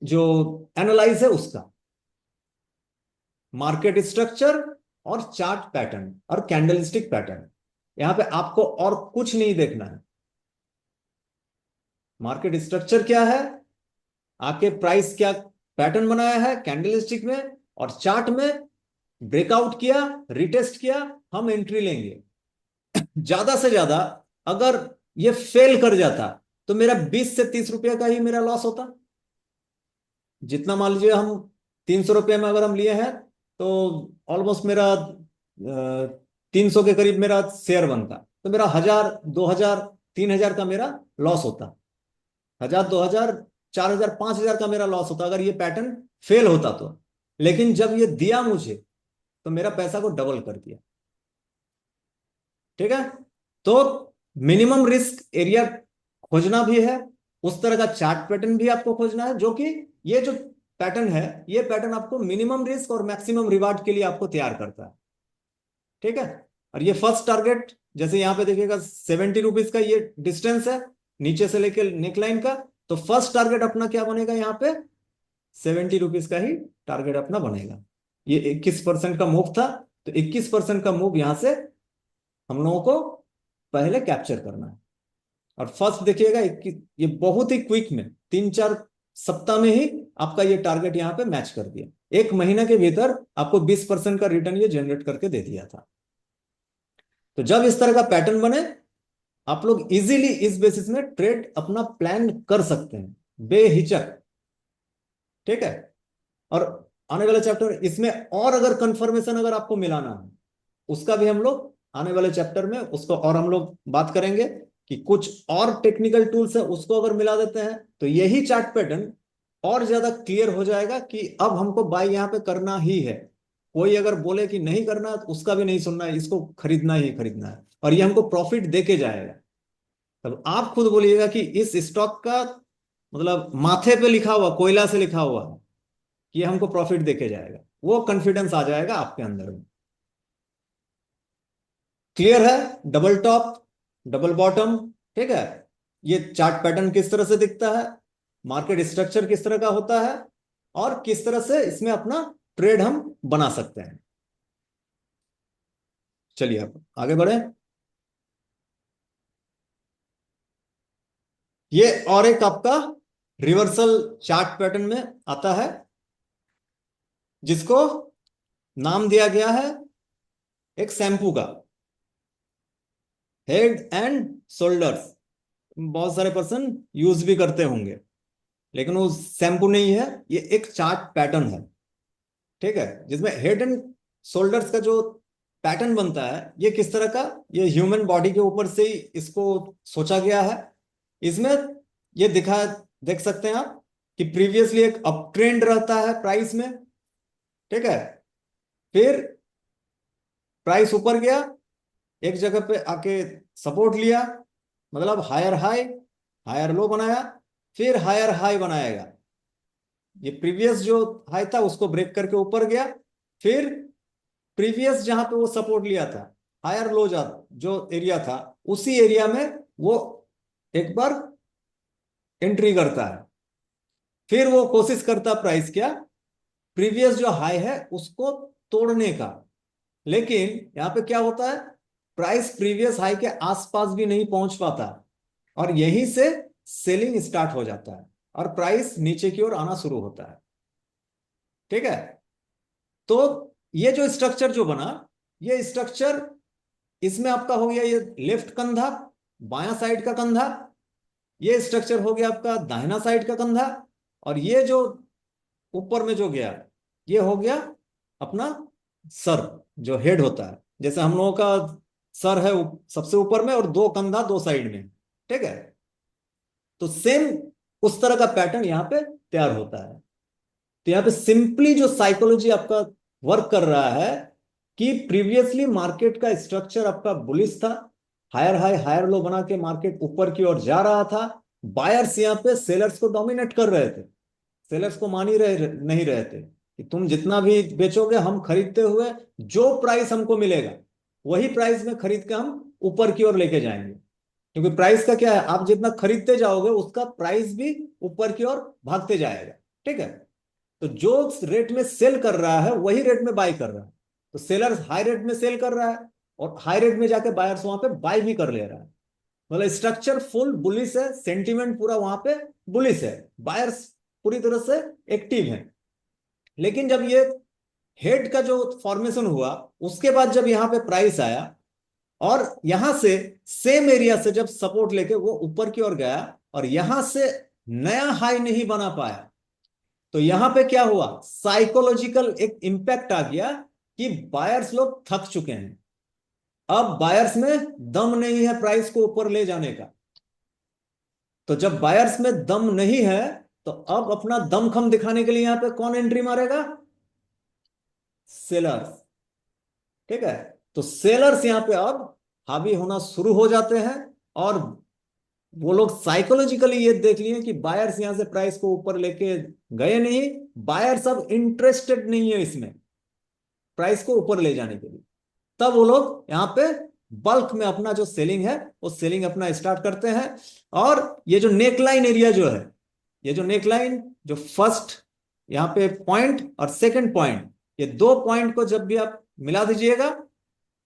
A: जो एनालाइज है उसका, मार्केट स्ट्रक्चर और चार्ट पैटर्न और कैंडलस्टिक पैटर्न। यहां पे आपको और कुछ नहीं देखना है। मार्केट स्ट्रक्चर क्या है, आके प्राइस क्या पैटर्न बनाया है कैंडलस्टिक में और चार्ट में, ब्रेकआउट किया, रिटेस्ट किया, हम एंट्री लेंगे। ज्यादा से ज्यादा अगर ये फेल कर जाता तो मेरा 20 से 30 रुपया का ही मेरा लॉस होता। जितना मान लीजिए हम 300 रुपये में अगर हम लिए हैं तो ऑलमोस्ट मेरा 300 के करीब मेरा शेयर बनता, तो मेरा 1000, 2000, 3000 का मेरा लॉस होता। 1000, 2000, 4000, 5000 का मेरा लॉस होता अगर ये पैटर्न फेल होता तो। लेकिन जब ये दिया मुझे तो मेरा पैसा को डबल कर दिया। ठीक है, तो मिनिमम रिस्क एरिया खोजना भी है, उस तरह का चार्ट पैटर्न भी आपको खोजना है, जो कि ये जो पैटर्न है, ये पैटर्न आपको मिनिमम रिस्क और मैक्सिमम रिवार्ड के लिए आपको तैयार करता है। ठीक है, और ये फर्स्ट टारगेट जैसे यहां पे देखिएगा 70 रुपीज का ये डिस्टेंस है नीचे से लेकर नेकलाइन का, तो फर्स्ट टारगेट अपना क्या बनेगा, यहाँ पे 70 रुपीज का ही टारगेट अपना बनेगा। ये 21% का मूव था, तो 21% का मूव यहां से हम लोगों को पहले कैप्चर करना है। और फर्स्ट देखिएगा ये बहुत ही क्विक में 3-4 सप्ताह में ही आपका ये टारगेट यहां पे मैच कर दिया। 1 महीने के भीतर आपको 20% का रिटर्न ये जनरेट करके दे दिया था। तो जब इस तरह का पैटर्न बने, आप लोग इजीली इस बेसिस में ट्रेड अपना प्लान कर सकते हैं बेहिचक। ठीक है, और आने वाले चैप्टर इसमें और अगर कंफर्मेशन अगर आपको मिलाना है, उसका भी हम लोग आने वाले चैप्टर में उसको और हम लोग बात करेंगे कि कुछ और टेक्निकल टूल्स है उसको अगर मिला देते हैं तो यही चार्ट पैटर्न और ज्यादा क्लियर हो जाएगा कि अब हमको बाय यहां पे करना ही है। कोई अगर बोले कि नहीं करना तो उसका भी नहीं सुनना है, इसको खरीदना ही खरीदना है, और ये हमको प्रॉफिट देके जाएगा। तब आप खुद बोलिएगा कि इस स्टॉक का मतलब माथे पे लिखा हुआ, कोयला से लिखा हुआ कि ये हमको प्रॉफिट देके जाएगा, वो कॉन्फिडेंस आ जाएगा आपके अंदर में। क्लियर है, डबल टॉप डबल बॉटम। ठीक है, ये चार्ट पैटर्न किस तरह से दिखता है, मार्केट स्ट्रक्चर किस तरह का होता है, और किस तरह से इसमें अपना ट्रेड हम बना सकते हैं। चलिए अब आगे बढ़े। ये और एक आपका रिवर्सल चार्ट पैटर्न में आता है, जिसको नाम दिया गया है एक शैम्पू का, हेड एंड शोल्डर्स। बहुत सारे पर्सन यूज भी करते होंगे, लेकिन वो शैम्पू नहीं है, ये एक चार्ट पैटर्न है। ठीक है, जिसमें हेड एंड शोल्डर्स का जो पैटर्न बनता है, ये किस तरह का, ये ह्यूमन बॉडी के ऊपर से ही इसको सोचा गया है। इसमें ये दिखा देख सकते हैं आप कि प्रीवियसली एक अप ट्रेंड रहता है प्राइस में। ठीक है, फिर प्राइस ऊपर गया, एक जगह पे आके सपोर्ट लिया, मतलब हायर हाई हायर लो बनाया, फिर हायर हाई बनाएगा। ये प्रीवियस जो हाई था उसको ब्रेक करके ऊपर गया, फिर प्रीवियस जहां पे वो सपोर्ट लिया था, हायर लो जा जो एरिया था, उसी एरिया में वो एक बार एंट्री करता है। फिर वो कोशिश करता प्राइस क्या, प्रीवियस जो हाई है उसको तोड़ने का। लेकिन यहां पे क्या होता है, प्राइस प्रीवियस हाई के आसपास भी नहीं पहुंच पाता, और यहीं से सेलिंग स्टार्ट हो जाता है और प्राइस नीचे की ओर आना शुरू होता है। ठीक है, तो ये जो स्ट्रक्चर जो बना, ये स्ट्रक्चर, इसमें आपका हो गया ये लेफ्ट कंधा, बायां साइड का कंधा, ये स्ट्रक्चर हो गया आपका दाहिना साइड का कंधा, और ये जो ऊपर में जो गया, ये हो गया अपना सर, जो हेड होता है। जैसे हम लोगों का सर है सबसे ऊपर में और दो कंधा दो साइड में। ठीक है, तो सेम उस तरह का पैटर्न यहां पे तैयार होता है। तो यहां पे सिंपली जो साइकोलॉजी आपका वर्क कर रहा है कि प्रीवियसली मार्केट का स्ट्रक्चर आपका बुलिश था, हायर हाई हायर लो बना के मार्केट ऊपर की ओर जा रहा था। बायर्स यहां पे सेलर्स को डोमिनेट कर रहे थे, सेलर्स को मान ही नहीं रहे थे कि तुम जितना भी बेचोगे हम खरीदते हुए जो प्राइस हमको मिलेगा वही प्राइस में खरीद के हम ऊपर की ओर लेके जाएंगे। क्योंकि प्राइस का क्या है, आप जितना खरीदते जाओगे उसका प्राइस भी ऊपर की ओर भागते जाएगा। ठीक है, तो जो रेट में सेल कर रहा है वही रेट में बाय कर रहा है। तो सेलर हाई रेट में सेल कर रहा है और हाई रेट में जाके बायर्स वहां पे बाय भी कर ले रहा है। मतलब स्ट्रक्चर फुल बुलिश है, सेंटीमेंट पूरा वहां पे बुलिश है, बायर्स पूरी तरह से एक्टिव है। लेकिन जब ये हेड का जो फॉर्मेशन हुआ, उसके बाद जब यहां पे प्राइस आया और यहां से सेम एरिया से जब सपोर्ट लेके वो ऊपर की ओर गया और यहां से नया हाई नहीं बना पाया, तो यहां पे क्या हुआ, साइकोलॉजिकल एक इंपैक्ट आ गया कि बायर्स लोग थक चुके हैं। अब बायर्स में दम नहीं है प्राइस को ऊपर ले जाने का। तो जब बायर्स में दम नहीं है, तो अब अपना दमखम दिखाने के लिए यहां पे कौन एंट्री मारेगा, सेलर्स। ठीक है, तो सेलर्स यहां पे अब हावी होना शुरू हो जाते हैं, और वो लोग साइकोलॉजिकली ये देख लिए कि बायर्स यहां से प्राइस को ऊपर लेके गए नहीं, बायर्स अब इंटरेस्टेड नहीं है इसमें प्राइस को ऊपर ले जाने के लिए। तब वो लोग यहाँ पे बल्क में अपना जो सेलिंग है वो सेलिंग अपना स्टार्ट करते हैं। और ये जो नेकलाइन एरिया जो है, ये जो नेकलाइन जो फर्स्ट यहाँ पे पॉइंट और सेकंड पॉइंट, ये दो पॉइंट को जब भी आप मिला दीजिएगा,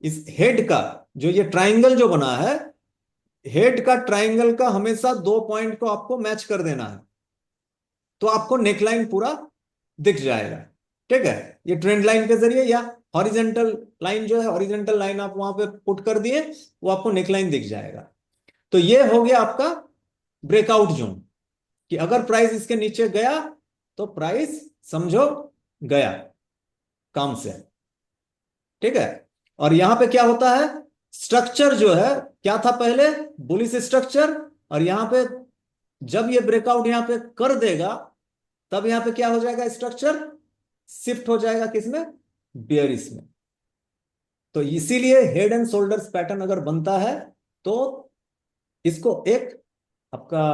A: इस हेड का जो ये ट्राइंगल जो बना है, हेड का ट्राइंगल का हमेशा दो पॉइंट को आपको मैच कर देना है, तो आपको नेकलाइन पूरा दिख जाएगा। ठीक है, ये ट्रेंड लाइन के जरिए या हॉरिजेंटल लाइन जो है, हॉरिजेंटल लाइन आप वहां पे पुट कर दिए, वो आपको नेकलाइन दिख जाएगा। तो ये हो गया आपका ब्रेकआउट जोन, कि अगर प्राइस इसके नीचे गया तो प्राइस समझो गया काम से। ठीक है, और यहां पे क्या होता है, स्ट्रक्चर जो है क्या था पहले, बुलिश स्ट्रक्चर, और यहां पे जब ये ब्रेकआउट यहां पे कर देगा, तब यहां पे क्या हो जाएगा, स्ट्रक्चर शिफ्ट हो जाएगा किसमें, बियरिश में। तो इसीलिए हेड एंड शोल्डर्स पैटर्न अगर बनता है तो इसको एक आपका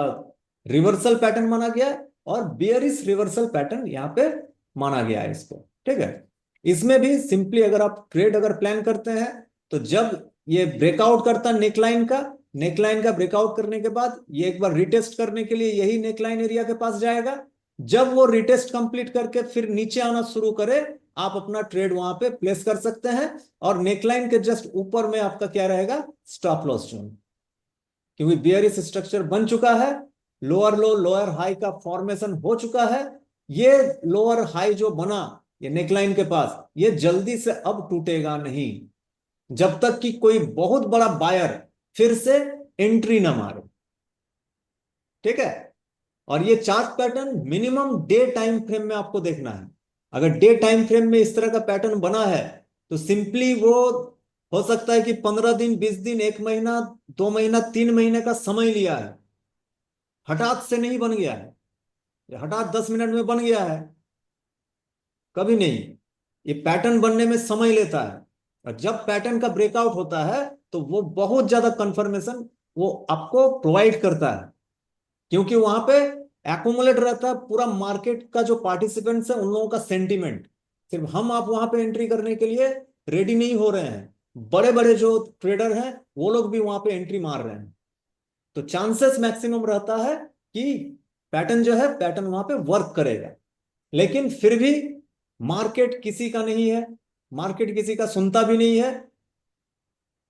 A: रिवर्सल पैटर्न माना गया है, और बियरिश रिवर्सल पैटर्न यहां पे माना गया है इसको। ठीक है, इसमें भी सिंपली अगर आप ट्रेड अगर प्लान करते हैं, तो जब ये ब्रेकआउट करता है नेकलाइन का ब्रेकआउट करने के बाद ये एक बार रिटेस्ट करने के लिए यही नेकलाइन एरिया के पास जाएगा, जब वो रिटेस्ट कंप्लीट करके फिर नीचे आना शुरू करे, आप अपना ट्रेड वहां पे प्लेस कर सकते हैं। और नेकलाइन के जस्ट ऊपर में आपका क्या रहेगा, स्टॉप लॉस जोन, क्योंकि बियरिश स्ट्रक्चर बन चुका है, लोअर लो लोअर हाई का फॉर्मेशन हो चुका है। ये लोअर हाई जो बना ये नेकलाइन के पास, ये जल्दी से अब टूटेगा नहीं, जब तक कि कोई बहुत बड़ा बायर फिर से एंट्री ना मारे। ठीक है। और ये chart pattern minimum day time frame में आपको देखना है। अगर डे टाइम फ्रेम में इस तरह का पैटर्न बना है, तो सिंपली वो हो सकता है कि 15 दिन, 20 दिन, 1 महीना, 2 महीना, 3 महीने का समय लिया है, हठात से नहीं बन गया है, ये हठात 10 मिनट में बन गया है, कभी नहीं। ये पैटर्न बनने में समय लेता है, और जब पैटर्न का ब्रेकआउट होता है तो वो बहुत ज्यादा कंफर्मेशन वो आपको प्रोवाइड करता है, क्योंकि वहां पे एकोमुलेट रहता है पूरा मार्केट का जो पार्टिसिपेंट्स है उन लोगों का सेंटीमेंट। सिर्फ हम आप वहां पे एंट्री करने के लिए रेडी नहीं हो रहे हैं, बड़े बड़े जो ट्रेडर हैं वो लोग भी वहां पे एंट्री मार रहे हैं। तो चांसेस मैक्सिमम रहता है कि पैटर्न जो है पैटर्न वहां पे वर्क करेगा। लेकिन फिर भी मार्केट किसी का नहीं है, मार्केट किसी का सुनता भी नहीं है।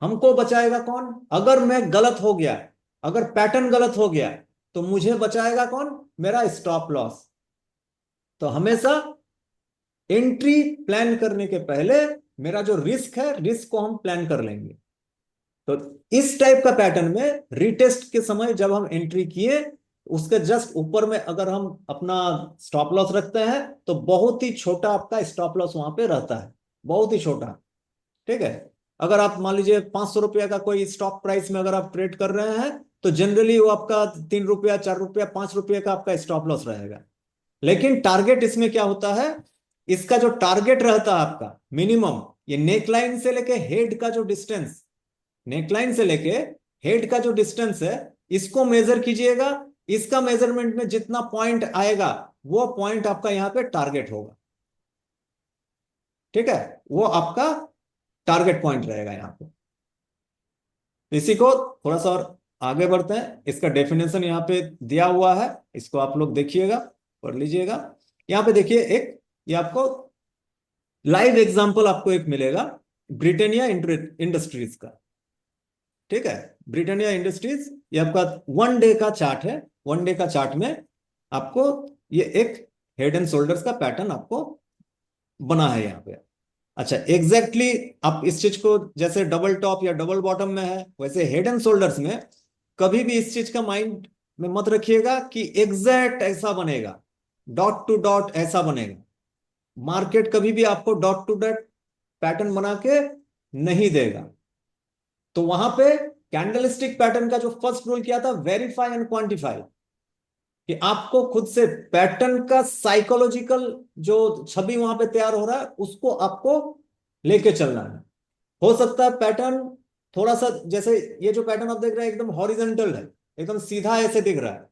A: हमको बचाएगा कौन? अगर मैं गलत हो गया, अगर पैटर्न गलत हो गया, तो मुझे बचाएगा कौन? मेरा स्टॉप लॉस। तो हमेशा एंट्री प्लान करने के पहले मेरा जो रिस्क है, रिस्क को हम प्लान कर लेंगे। तो इस टाइप का पैटर्न में रिटेस्ट के समय जब हम एंट्री किए, उसके जस्ट ऊपर में अगर हम अपना स्टॉप लॉस रखते हैं, तो बहुत ही छोटा आपका स्टॉप लॉस वहां पे रहता है, बहुत ही छोटा। ठीक है। अगर आप मान लीजिए 500 रुपया का कोई स्टॉक प्राइस में अगर आप ट्रेड कर रहे हैं, तो जनरली वो आपका 3 रुपया, 4 रुपया, 5 रुपये का आपका स्टॉप लॉस रहेगा। लेकिन टारगेट इसमें क्या होता है, इसका जो टारगेट रहता है आपका मिनिमम, ये नेकलाइन से लेके हेड का जो डिस्टेंस, नेकलाइन से लेके हेड का जो डिस्टेंस है, इसको मेजर कीजिएगा। इसका मेजरमेंट में जितना पॉइंट आएगा, वो पॉइंट आपका यहां पे टारगेट होगा। ठीक है। वो आपका टारगेट पॉइंट रहेगा यहां पे। इसी को थोड़ा सा और आगे बढ़ते हैं, इसका डेफिनेशन यहाँ पे दिया हुआ है, इसको आप लोग देखिएगा, पढ़ लीजिएगा। यहाँ पे देखिए एक, ये आपको लाइव एग्जांपल आपको एक मिलेगा, ब्रिटेनिया इंडस्ट्रीज का। ठीक है। ब्रिटेनिया इंडस्ट्रीज ये आपका 1 डे का चार्ट है। 1 डे का चार्ट में आपको ये एक हेड एंड शोल्डर्स का पैटर्न आपको बना है यहाँ पे। अच्छा, एग्जैक्टली आप इस चीज को जैसे डबल टॉप या डबल बॉटम में है, वैसे हेड एंड शोल्डर्स में कभी भी इस चीज का माइंड में मत रखिएगा कि एग्जैक्ट ऐसा बनेगा, डॉट टू डॉट ऐसा बनेगा। मार्केट कभी भी आपको डॉट टू डॉट पैटर्न बना के नहीं देगा। तो वहां पे कैंडलस्टिक पैटर्न का जो फर्स्ट रूल किया था, वेरीफाई एंड क्वांटिफाई, कि आपको खुद से पैटर्न का साइकोलॉजिकल जो छवि वहां पे तैयार हो रहा है उसको आपको लेके चलना है। हो सकता है पैटर्न थोड़ा सा, जैसे ये जो पैटर्न आप देख रहे हैं एकदम हॉरिजेंटल है, एकदम सीधा ऐसे दिख रहा है।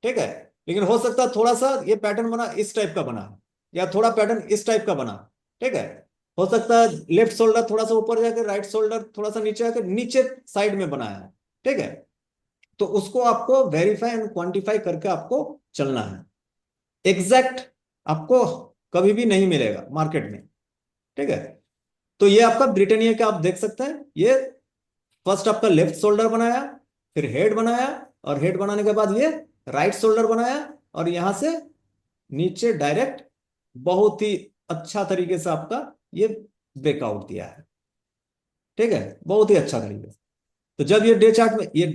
A: ठीक है। लेकिन हो सकता है थोड़ा सा ये पैटर्न बना इस टाइप का बना, या थोड़ा पैटर्न इस टाइप का बना। ठीक है। हो सकता है लेफ्ट शोल्डर थोड़ा सा ऊपर जाकर, राइट शोल्डर थोड़ा सा नीचे आकर नीचे साइड में बनाया है। ठीक है। तो उसको आपको वेरीफाई एंड क्वांटिफाई करके आपको चलना है। एग्जैक्ट आपको कभी भी नहीं मिलेगा मार्केट में। ठीक है। तो ये आपका ब्रिटेनिया का आप देख सकते हैं, ये फर्स्ट आपका लेफ्ट शोल्डर बनाया, फिर हेड बनाया, और हेड बनाने के बाद ये राइट शोल्डर बनाया, और यहां से नीचे डायरेक्ट बहुत ही अच्छा तरीके से आपका ये ब्रेकआउट दिया है। ठीक है। बहुत ही अच्छा तरीके से। तो जब ये डे चार्ट में, ये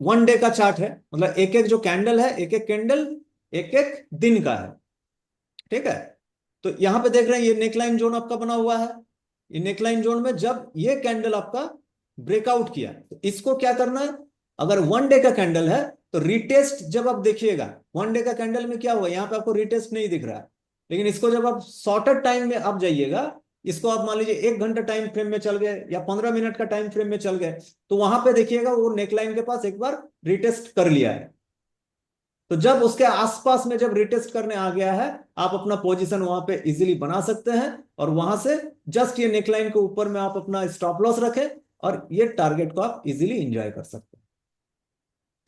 A: 1 डे का चार्ट है, मतलब एक एक जो कैंडल है, एक एक कैंडल एक एक दिन का है। ठीक है। तो यहां पे देख रहे हैं ये नेकलाइन जोन आपका बना हुआ है। ये नेकलाइन जोन में जब ये कैंडल आपका ब्रेकआउट किया, तो इसको क्या करना है, अगर 1 डे का कैंडल है तो रिटेस्ट जब आप देखिएगा, 1 डे का कैंडल में क्या हुआ, यहां पे आपको रिटेस्ट नहीं दिख रहा है। लेकिन इसको जब आप शॉर्टर टाइम में आप जाइएगा, इसको आप मान लीजिए 1 घंटा टाइम फ्रेम में चल गए या 15 मिनट का टाइम फ्रेम में चल गए, तो वहां पे देखिएगा वो नेकलाइन के पास एक बार रिटेस्ट कर लिया है। तो जब उसके आसपास में जब रिटेस्ट करने आ गया है, आप अपना पोजीशन वहां पे इजीली बना सकते हैं, और वहां से जस्ट ये नेकलाइन के ऊपर में आप अपना स्टॉप लॉस रखें, और ये टारगेट को आप इजीली एंजॉय कर सकते हैं।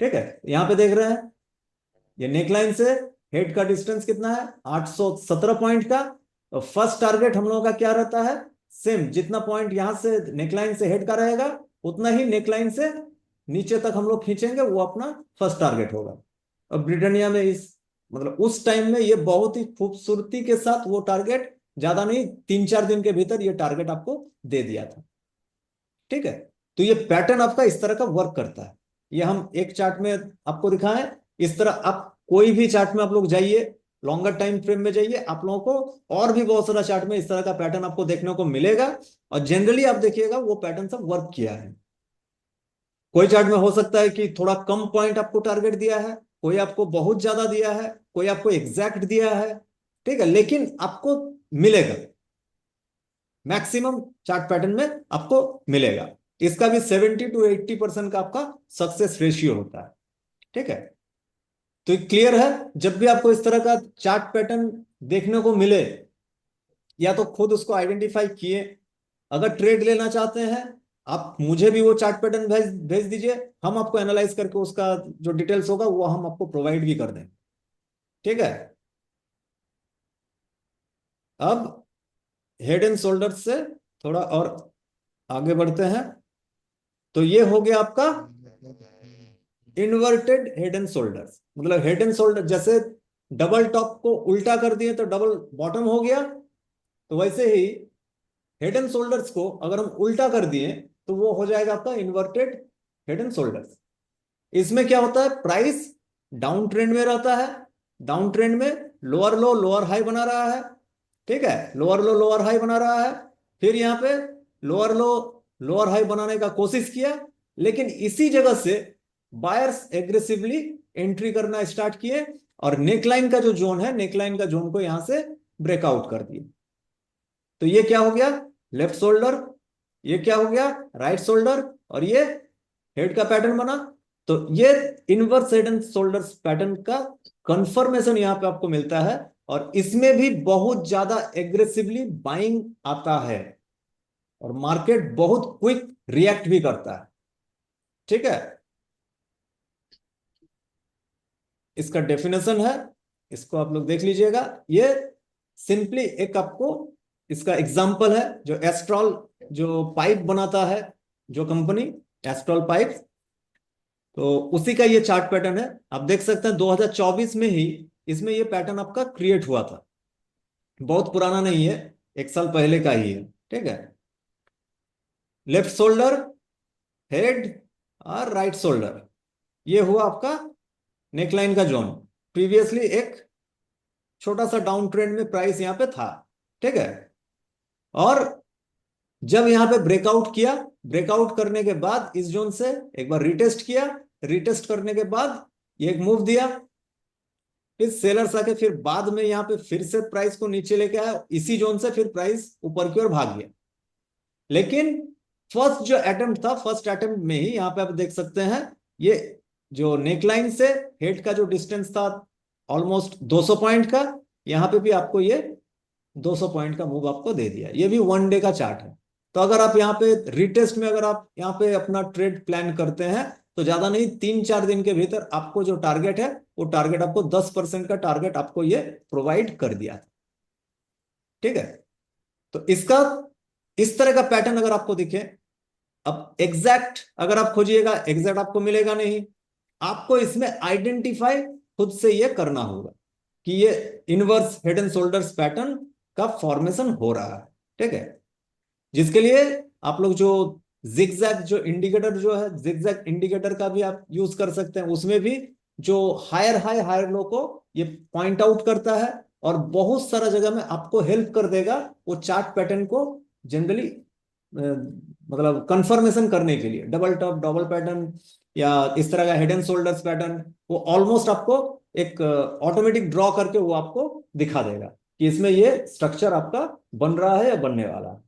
A: ठीक है। यहां पे देख रहे हैं ये नेकलाइन से हेड का डिस्टेंस कितना है 817 पॉइंट का। और फर्स्ट टारगेट हम लोगों का क्या रहता है, सेम जितना पॉइंट यहां से नेकलाइन से हेड का रहेगा उतना ही नेकलाइन से नीचे तक हम लोग खींचेंगे, वो अपना फर्स्ट टारगेट होगा। और ब्रिटानिया में इस मतलब उस टाइम में ये बहुत ही खूबसूरती के साथ वो टारगेट, ज्यादा नहीं 3-4 दिन के भीतर ये टारगेट आपको दे दिया था। ठीक है, तो ये पैटर्न आपका इस तरह का वर्क करता है। ये हम एक चार्ट में आपको दिखाएं। इस तरह आप कोई भी चार्ट में आप लोग जाइए, लॉन्गर टाइम फ्रेम में जाइए, आप लोगों को और भी बहुत सारा चार्ट में इस तरह का पैटर्न आपको देखने को मिलेगा। और जनरली आप देखिएगा वो पैटर्न सब वर्क किया है। कोई चार्ट में हो सकता है कि थोड़ा कम पॉइंट आपको टारगेट दिया है, कोई आपको बहुत ज्यादा दिया है, कोई आपको एग्जैक्ट दिया है। ठीक है, लेकिन आपको मिलेगा, मैक्सिमम चार्ट पैटर्न में आपको मिलेगा। इसका भी 70 to 80% का आपका सक्सेस रेशियो होता है। ठीक है, तो क्लियर है। जब भी आपको इस तरह का चार्ट पैटर्न देखने को मिले, या तो खुद उसको आइडेंटिफाई किए, अगर ट्रेड लेना चाहते हैं आप मुझे भी वो चार्ट पैटर्न भेज भेज दीजिए, हम आपको एनालाइज करके उसका जो डिटेल्स होगा वो हम आपको प्रोवाइड भी कर देंगे। ठीक है, अब हेड एंड शोल्डर से थोड़ा और आगे बढ़ते हैं। तो ये हो गया आपका इन्वर्टेड हेड एंड शोल्डर्स। मतलब हेड एंड शोल्डर जैसे डबल टॉप को उल्टा कर दिए तो डबल बॉटम हो गया, तो वैसे ही हेड एंड शोल्डर्स को अगर हम उल्टा कर दिए तो वो हो जाएगा आपका इन्वर्टेड हेड एंड शोल्डर्स। इसमें क्या होता है, प्राइस डाउन ट्रेंड में रहता है, डाउन ट्रेंड में लोअर लो लोअर हाई बना रहा है। ठीक है, लोअर लो लोअर हाई बना रहा है, फिर यहां पे लोअर लो लोअर हाई बनाने का कोशिश किया, लेकिन इसी जगह से बायर्स एग्रेसिवली एंट्री करना स्टार्ट किए और नेकलाइन का जो जोन है, नेकलाइन का जोन को यहां से ब्रेकआउट कर दिए। तो ये क्या हो गया, लेफ्ट शोल्डर, ये क्या हो गया, राइट शोल्डर, और ये हेड का पैटर्न बना। तो ये inverse head and shoulders pattern का कंफर्मेशन यहां पे आपको मिलता है। और इसमें भी बहुत ज्यादा एग्रेसिवली बाइंग आता है और मार्केट बहुत क्विक रिएक्ट भी करता है। ठीक है, इसका डेफिनेशन है, इसको आप लोग देख लीजिएगा। ये सिंपली एक आपको इसका एग्जांपल है, जो एस्ट्रॉल जो पाइप बनाता है, जो कंपनी एस्ट्रॉल पाइप, तो उसी का ये चार्ट पैटर्न है। आप देख सकते हैं 2024 में ही इसमें ये पैटर्न आपका क्रिएट हुआ था, बहुत पुराना नहीं है, 1 साल पहले का ही है। ठीक है, लेफ्ट शोल्डर, हेड और राइट शोल्डर, ये हुआ आपका नेकलाइन का जोन। प्रीवियसली एक छोटा सा डाउन ट्रेंड में प्राइस यहां पे था। ठीक है, और जब यहां पे ब्रेकआउट किया, ब्रेकआउट करने के बाद इस जोन से एक बार रिटेस्ट किया, रिटेस्ट करने के बाद ये एक मूव दिया, फिर सेलर्स आके फिर बाद में यहां पे फिर से प्राइस को नीचे लेके आया, इसी जोन से फिर प्राइस ऊपर की ओर भाग गया। लेकिन फर्स्ट जो अटेम्प्ट था, फर्स्ट अटेम्प्ट में ही यहां पे आप देख सकते हैं, ये जो नेकलाइन से हेड का जो डिस्टेंस था ऑलमोस्ट 200 पॉइंट का, यहां पे भी आपको ये 200 पॉइंट का मूव आपको दे दिया। ये भी 1 डे का चार्ट है। तो अगर आप यहाँ पे रिटेस्ट में अगर आप यहाँ पे अपना ट्रेड प्लान करते हैं, तो ज्यादा नहीं 3-4 दिन के भीतर आपको जो टारगेट है, वो टारगेट आपको 10% का टारगेट आपको ये प्रोवाइड कर दिया था। ठीक है, तो इसका इस तरह का पैटर्न अगर आपको दिखे, अब एग्जैक्ट अगर आप खोजिएगा एग्जैक्ट आपको मिलेगा नहीं, आपको इसमें आइडेंटिफाई खुद से ये करना होगा कि ये inverse head and shoulders pattern का फॉर्मेशन हो रहा है। ठीक है, जिसके लिए आप लोग जो जिगजैग जो इंडिकेटर जो है, जिगजैग इंडिकेटर का भी आप यूज कर सकते हैं। उसमें भी जो हायर हाई हायर लो को ये पॉइंट आउट करता है और बहुत सारा जगह में आपको हेल्प कर देगा वो चार्ट पैटर्न को जनरली मतलब कंफर्मेशन करने के लिए। डबल टॉप डबल पैटर्न या इस तरह का हेड एंड शोल्डर्स पैटर्न, वो ऑलमोस्ट आपको एक ऑटोमेटिक ड्रॉ करके वो आपको दिखा देगा कि इसमें ये स्ट्रक्चर आपका बन रहा है या बनने वाला है।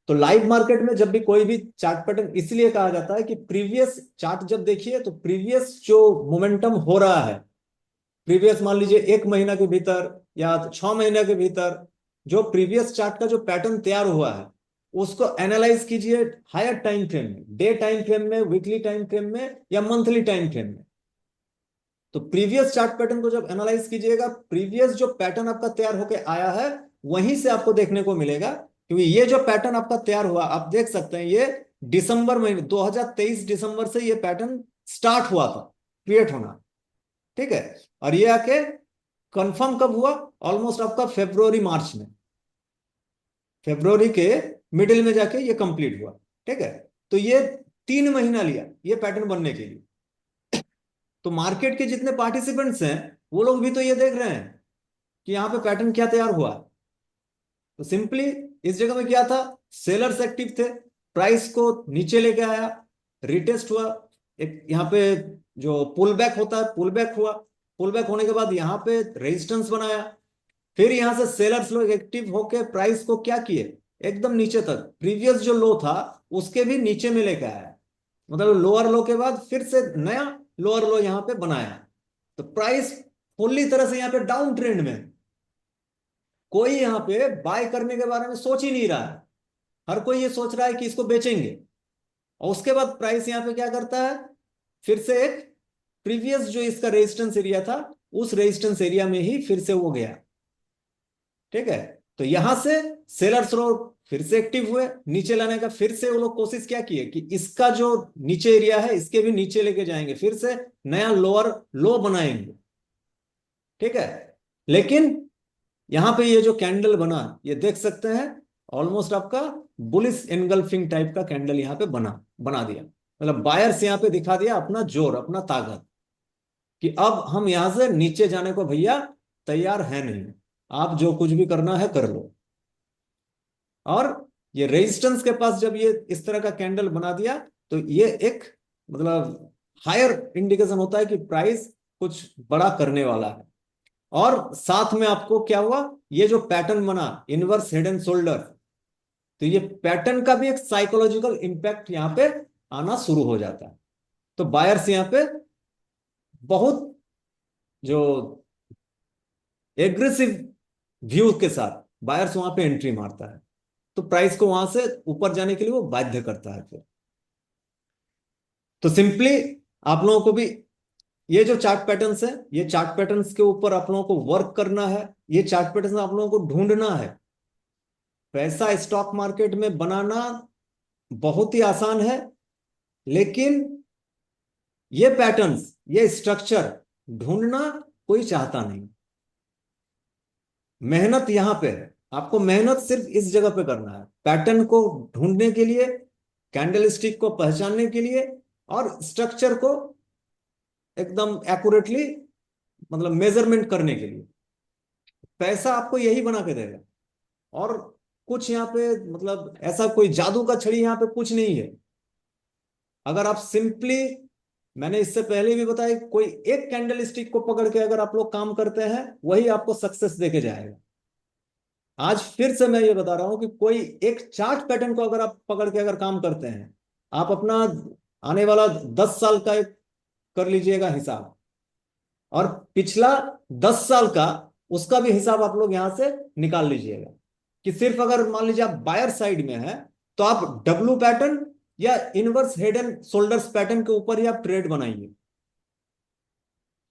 A: तो लाइव मार्केट में जब भी कोई भी चार्ट पैटर्न इसलिए कहा जाता है कि प्रीवियस चार्ट जब देखिए तो प्रीवियस जो मोमेंटम हो रहा है, प्रीवियस मान लीजिए 1 महीना के भीतर या 6 महीने के भीतर जो प्रीवियस चार्ट का जो पैटर्न तैयार हुआ है, उसको एनालाइज कीजिए हायर टाइम फ्रेम में, डे टाइम फ्रेम में, वीकली टाइम फ्रेम में या मंथली टाइम फ्रेम में। तो प्रीवियस चार्ट पैटर्न को जब एनालाइज कीजिएगा, प्रीवियस जो पैटर्न आपका तैयार होके आया है वहीं से आपको देखने को मिलेगा, क्योंकि ये जो पैटर्न आपका तैयार हुआ आप देख सकते हैं, ये दिसंबर महीने 2023 दिसंबर से ये पैटर्न स्टार्ट हुआ था क्रिएट होना। ठीक है, और ये आके कंफर्म कब हुआ? ऑलमोस्ट आपका फरवरी मार्च में, फरवरी के मिडिल में जाके ये कंप्लीट हुआ। ठीक है, तो ये 3 महीना लिया ये पैटर्न बनने के लिए। तो मार्केट के जितने पार्टिसिपेंट्स हैं वो लोग भी तो ये देख रहे हैं कि यहाँ पे पैटर्न क्या तैयार हुआ। तो सिंपली इस जगह में क्या था, सेलर्स एक्टिव थे, प्राइस को नीचे लेके आया, रिटेस्ट हुआ, एक यहाँ पे जो पुल बैक होता है पुल बैक हुआ, पुल बैक होने के बाद यहाँ पे रेजिस्टेंस बनाया, फिर यहां से सेलर्स लोग एक्टिव होके प्राइस को क्या किए, एकदम नीचे तक, प्रीवियस जो लो था उसके भी नीचे में लेके आया, मतलब लोअर लो के बाद फिर से नया लोअर लो यहां पे बनाया। तो प्राइस फुल्ली तरह से यहाँ पे डाउन ट्रेंड में, कोई यहाँ पे बाय करने के बारे में सोच ही नहीं रहा है, हर कोई ये सोच रहा है कि इसको बेचेंगे। और उसके बाद प्राइस यहाँ पे क्या करता है, फिर से एक प्रीवियस जो इसका रेजिस्टेंस एरिया था उस रेजिस्टेंस एरिया में ही फिर से वो गया। ठीक है, तो यहां से सेलर्स लोग फिर से एक्टिव हुए, नीचे लाने का फिर से वो लोग कोशिश क्या किए कि इसका जो नीचे एरिया है इसके भी नीचे लेके जाएंगे, फिर से नया लोअर लो बनाएंगे। ठीक है, लेकिन यहां पे ये जो कैंडल बना ये देख सकते हैं, ऑलमोस्ट आपका बुलिश एनगल्फिंग टाइप का कैंडल यहां पे बना बना दिया, मतलब बायर्स यहां पे दिखा दिया अपना जोर अपना ताकत कि अब हम यहां से नीचे जाने को भैया तैयार है नहीं, आप जो कुछ भी करना है कर लो। और ये रेजिस्टेंस के पास जब ये इस तरह का कैंडल बना दिया तो ये एक मतलब हायर इंडिकेशन होता है कि प्राइस कुछ बड़ा करने वाला है। और साथ में आपको क्या हुआ, ये जो पैटर्न बना इनवर्स हेड एंड शोल्डर, तो ये पैटर्न का भी एक साइकोलॉजिकल इंपैक्ट यहां पे आना शुरू हो जाता है। तो बायर्स यहां पे बहुत जो एग्रेसिव व्यू के साथ बायर्स वहां पे एंट्री मारता है, तो प्राइस को वहां से ऊपर जाने के लिए वो बाध्य करता है फिर। तो सिंपली आप लोगों को भी ये जो चार्ट पैटर्न्स है ये चार्ट पैटर्न्स के ऊपर आप लोगों को वर्क करना है, ये चार्ट पैटर्न्स आप लोगों को ढूंढना है। पैसा स्टॉक मार्केट में बनाना बहुत ही आसान है, लेकिन ये पैटर्न्स ये स्ट्रक्चर ढूंढना कोई चाहता नहीं। मेहनत यहां पे है, आपको मेहनत सिर्फ इस जगह पे करना है, पैटर्न को ढूंढने के लिए, कैंडल स्टिक को पहचानने के लिए, और स्ट्रक्चर को एकदम एक्यूरेटली मतलब मेजरमेंट करने के लिए। पैसा आपको यही बना के देगा, और कुछ यहाँ पे मतलब ऐसा कोई जादू का छड़ी यहाँ पे कुछ नहीं है। अगर आप सिंपली, मैंने इससे पहले भी बताया, कोई एक कैंडल स्टिक को पकड़ के अगर आप लोग काम करते हैं वही आपको सक्सेस देके जाएगा। आज फिर से मैं ये बता रहा हूं कि कोई एक चार्ट पैटर्न को अगर आप पकड़ के अगर काम करते हैं, आप अपना आने वाला 10 साल का एक कर लीजिएगा हिसाब, और पिछला 10 साल का उसका भी हिसाब आप लोग यहां से निकाल लीजिएगा, कि सिर्फ अगर मान लीजिए आप बायर साइड में है तो आप डब्ल्यू पैटर्न या inverse head and shoulders pattern के ऊपर ही आप ट्रेड बनाइए।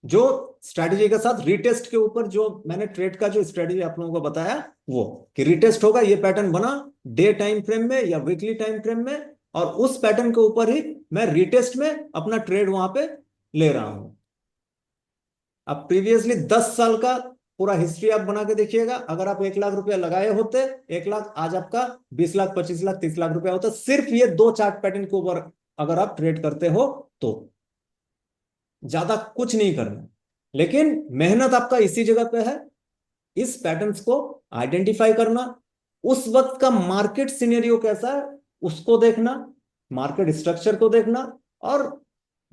A: जो स्ट्रेटजी के साथ रिटेस्ट के ऊपर जो मैंने ट्रेड का जो स्ट्रेटजी आप लोगों को बताया, वो कि रिटेस्ट होगा, ये पैटर्न बना डे टाइम फ्रेम में या वीकली टाइम फ्रेम में, और उस पैटर्न के ऊपर ही मैं रिटेस्ट में अपना ट्रेड वहां पे ले रहा हूं। अब प्रीवियसली 10 साल का पूरा हिस्ट्री आप बना के देखिएगा, अगर आप 1 लाख रुपया लगाए होते, 1 लाख आज आपका 20 लाख 25 लाख 30 लाख रुपया होता, सिर्फ ये दो चार्ट पैटर्न के ऊपर अगर आप ट्रेड करते हो तो। ज्यादा कुछ नहीं करना, लेकिन मेहनत आपका इसी जगह पे है, इस पैटर्न्स को आइडेंटिफाई करना, उस वक्त का मार्केट सिनेरियो कैसा है उसको देखना, मार्केट स्ट्रक्चर को देखना, और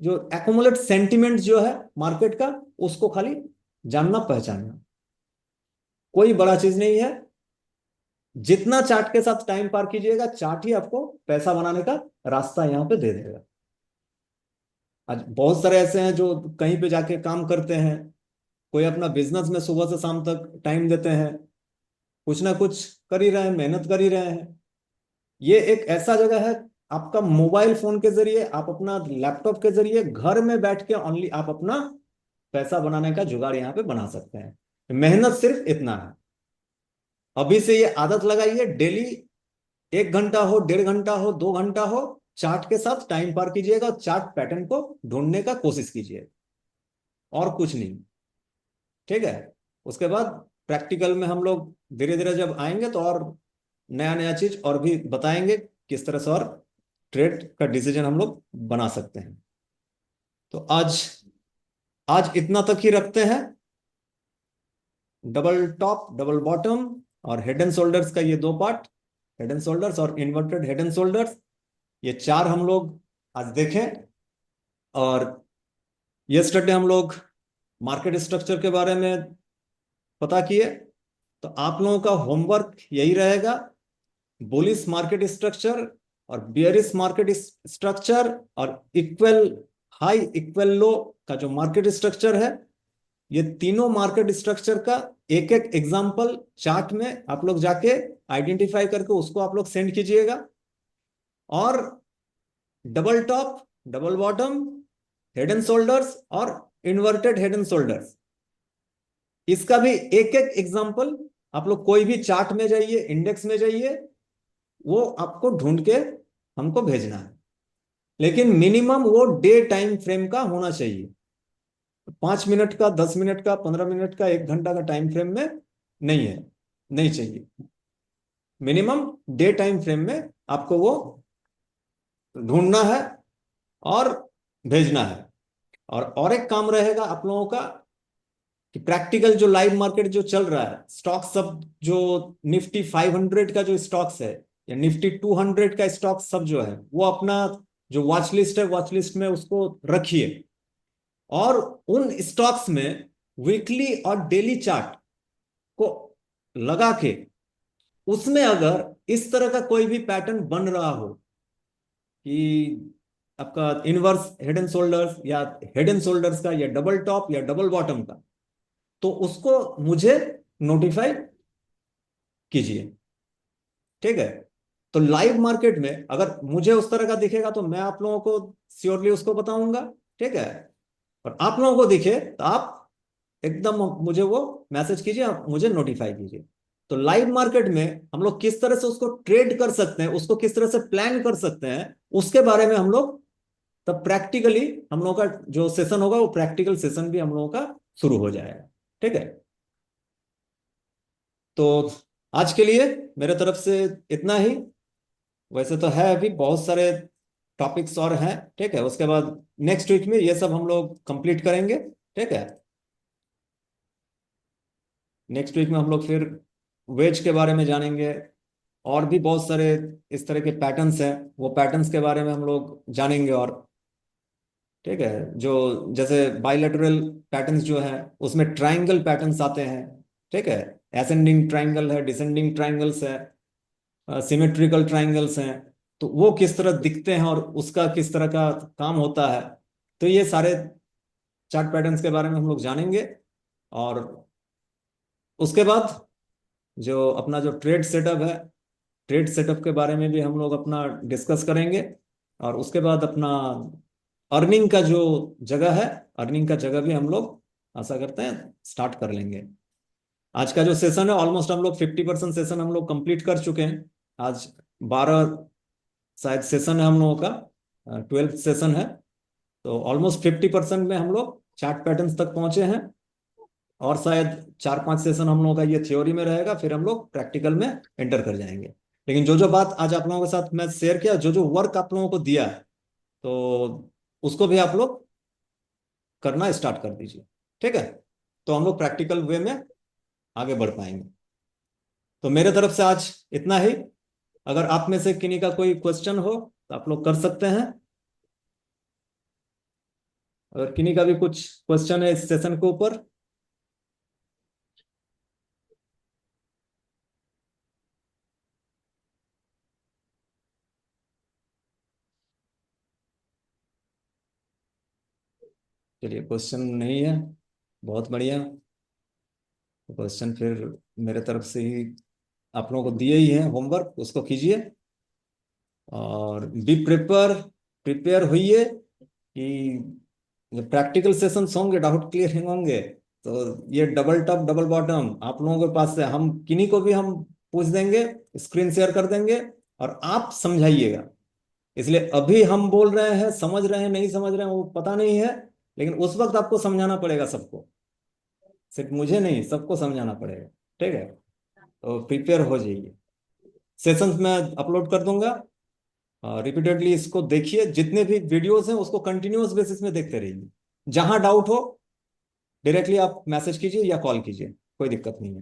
A: जो एक्यूमुलेट सेंटिमेंट जो है मार्केट का उसको खाली जानना पहचानना। कोई बड़ा चीज नहीं है, जितना चार्ट के साथ टाइम पार कीजिएगा चार्ट ही आपको पैसा बनाने का रास्ता यहां पे दे देगा। आज बहुत सारे ऐसे हैं जो कहीं पे जाके काम करते हैं, कोई अपना बिजनेस में सुबह से शाम तक टाइम देते हैं, कुछ ना कुछ कर ही रहे हैं, मेहनत कर ही रहे हैं। ये एक ऐसा जगह है, आपका मोबाइल फोन के जरिए, आप अपना लैपटॉप के जरिए घर में बैठ के ओनली आप अपना पैसा बनाने का जुगाड़ यहाँ पे बना सकते हैं। मेहनत सिर्फ इतना है, अभी से ये आदत लगाइए, डेली 1 घंटा हो, 1.5 घंटा हो, 2 घंटा हो, चार्ट के साथ टाइम पार कीजिएगा और चार्ट पैटर्न को ढूंढने का कोशिश कीजिए, और कुछ नहीं। ठीक है। उसके बाद प्रैक्टिकल में हम लोग धीरे धीरे जब आएंगे तो और नया नया चीज और भी बताएंगे, किस तरह से और ट्रेड का डिसीजन हम लोग बना सकते हैं। तो आज आज इतना तक ही रखते हैं। डबल टॉप, डबल बॉटम और हेड एंड शोल्डर्स का ये 2 पार्ट, हेड एंड शोल्डर्स और इन्वर्टेड हेड एंड शोल्डर्स, ये 4 हम लोग आज देखें। और यस्टरडे हम लोग मार्केट स्ट्रक्चर के बारे में पता किए। तो आप लोगों का होमवर्क यही रहेगा, बुलिश मार्केट स्ट्रक्चर और बियरिश मार्केट स्ट्रक्चर और इक्वल हाई इक्वल लो का जो मार्केट स्ट्रक्चर है, ये तीनों मार्केट स्ट्रक्चर का एक एक एग्जांपल चार्ट में आप लोग जाके आइडेंटिफाई करके उसको आप लोग सेंड कीजिएगा। और double top, double bottom, head and shoulders और इन्वर्टेड हेड एंड शोल्डर्स, इसका भी एक एक एग्जांपल आप लोग कोई भी चार्ट में जाइए, इंडेक्स में जाइए, वो आपको ढूंढ के हमको भेजना है। लेकिन मिनिमम वो डे टाइम फ्रेम का होना चाहिए, 5 मिनट का, 10 मिनट का, 15 मिनट का, 1 घंटा का टाइम फ्रेम में नहीं है, नहीं चाहिए। मिनिमम डे टाइम फ्रेम में आपको वो ढूंढना है और भेजना है। और एक काम रहेगा आप लोगों का कि प्रैक्टिकल जो लाइव मार्केट जो चल रहा है, स्टॉक सब जो निफ्टी 500 का जो स्टॉक्स है या निफ्टी 200 का स्टॉक सब जो है, वो अपना जो वॉच लिस्ट है, वॉच लिस्ट में उसको रखिए। और उन स्टॉक्स में वीकली और डेली चार्ट को लगा के उसमें अगर इस तरह का कोई भी पैटर्न बन रहा हो कि आपका इनवर्स हेड एंड शोल्डर्स या हेड एंड शोल्डर्स का या डबल टॉप या डबल बॉटम का, तो उसको मुझे नोटिफाई कीजिए। ठीक है। तो लाइव मार्केट में अगर मुझे उस तरह का दिखेगा तो मैं आप लोगों को श्योरली उसको बताऊंगा। ठीक है। और आप लोगों को दिखे तो आप एकदम मुझे वो मैसेज कीजिए, आप मुझे नोटिफाई कीजिए। तो लाइव मार्केट में हम लोग किस तरह से उसको ट्रेड कर सकते हैं, उसको किस तरह से प्लान कर सकते हैं, उसके बारे में हम लोग तब प्रैक्टिकली हम लोगों का जो सेशन होगा वो प्रैक्टिकल सेशन भी हम लोगों का शुरू हो जाएगा। ठीक है। तो आज के लिए मेरे तरफ से इतना ही। वैसे तो है अभी बहुत सारे टॉपिक्स और हैं। ठीक है। उसके बाद नेक्स्ट वीक में ये सब हम लोग कंप्लीट करेंगे। ठीक है। नेक्स्ट वीक में हम लोग फिर वेज के बारे में जानेंगे, और भी बहुत सारे इस तरह के पैटर्न्स हैं, वो पैटर्न्स के बारे में हम लोग जानेंगे। और ठीक है, जो जैसे बाइलेटरल पैटर्न्स जो हैं उसमें ट्रायंगल पैटर्न्स आते हैं। ठीक है। एसेंडिंग ट्रायंगल है, डिसेंडिंग ट्रायंगल्स है, सिमेट्रिकल ट्रायंगल्स हैं। तो वो किस तरह दिखते हैं और उसका किस तरह का काम होता है, तो ये सारे चार्ट पैटर्न्स के बारे में हम लोग जानेंगे। और उसके बाद जो अपना जो ट्रेड सेटअप है, ट्रेड सेटअप के बारे में भी हम लोग अपना डिस्कस करेंगे। और उसके बाद अपना अर्निंग का जो जगह है, अर्निंग का जगह भी हम लोग आशा करते हैं स्टार्ट कर लेंगे। आज का जो सेशन है ऑलमोस्ट हम लोग 50% सेशन हम लोग कंप्लीट कर चुके हैं। आज 12 शायद सेशन है हम लोगों का, 12th सेशन है। तो ऑलमोस्ट 50% में हम लोग चार्ट पैटर्न्स तक पहुंचे हैं। और शायद 4-5 सेशन हम लोगों का ये थ्योरी में रहेगा, फिर हम लोग प्रैक्टिकल में एंटर कर जाएंगे। लेकिन जो जो बात आज आप लोगों के साथ मैं शेयर किया, जो जो वर्क आप लोगों को दिया है, तो उसको भी आप लोग करना स्टार्ट कर दीजिए। ठीक है। तो हम लोग प्रैक्टिकल वे में आगे बढ़ पाएंगे। तो मेरे तरफ से आज इतना ही। अगर आप में से किन्हीं का कोई क्वेश्चन हो तो आप लोग कर सकते हैं। अगर किन्हीं का भी कुछ क्वेश्चन है इस सेशन के ऊपर। चलिए, क्वेश्चन नहीं है, बहुत बढ़िया। क्वेश्चन फिर मेरे तरफ से ही आप लोगों को दिए ही है, होमवर्क उसको कीजिए और बी प्रिपेयर, प्रिपेयर होइए कि जब प्रैक्टिकल सेशंस होंगे, डाउट क्लियरिंग होंगे, तो ये डबल टॉप डबल बॉटम आप लोगों के पास से हम किन्हीं को भी हम पूछ देंगे, स्क्रीन शेयर कर देंगे और आप समझाइएगा। इसलिए अभी हम बोल रहे हैं, समझ रहे हैं नहीं समझ रहे हैं वो पता नहीं है, लेकिन उस वक्त आपको समझाना पड़ेगा सबको, सिर्फ मुझे नहीं सबको समझाना पड़ेगा। ठीक है, तो प्रिपेयर हो जाइए। सेशंस मैं अपलोड कर दूंगा, रिपीटेडली इसको देखिए, जितने भी वीडियोस हैं उसको कंटिन्यूअस बेसिस में देखते रहिए। जहां डाउट हो डायरेक्टली आप मैसेज कीजिए या कॉल कीजिए, कोई दिक्कत नहीं है।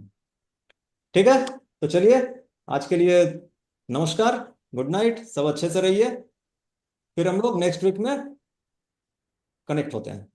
A: ठीक है, तो चलिए आज के लिए नमस्कार, गुड नाइट, सब अच्छे से रहिए। फिर हम लोग नेक्स्ट वीक में कनेक्ट होते हैं।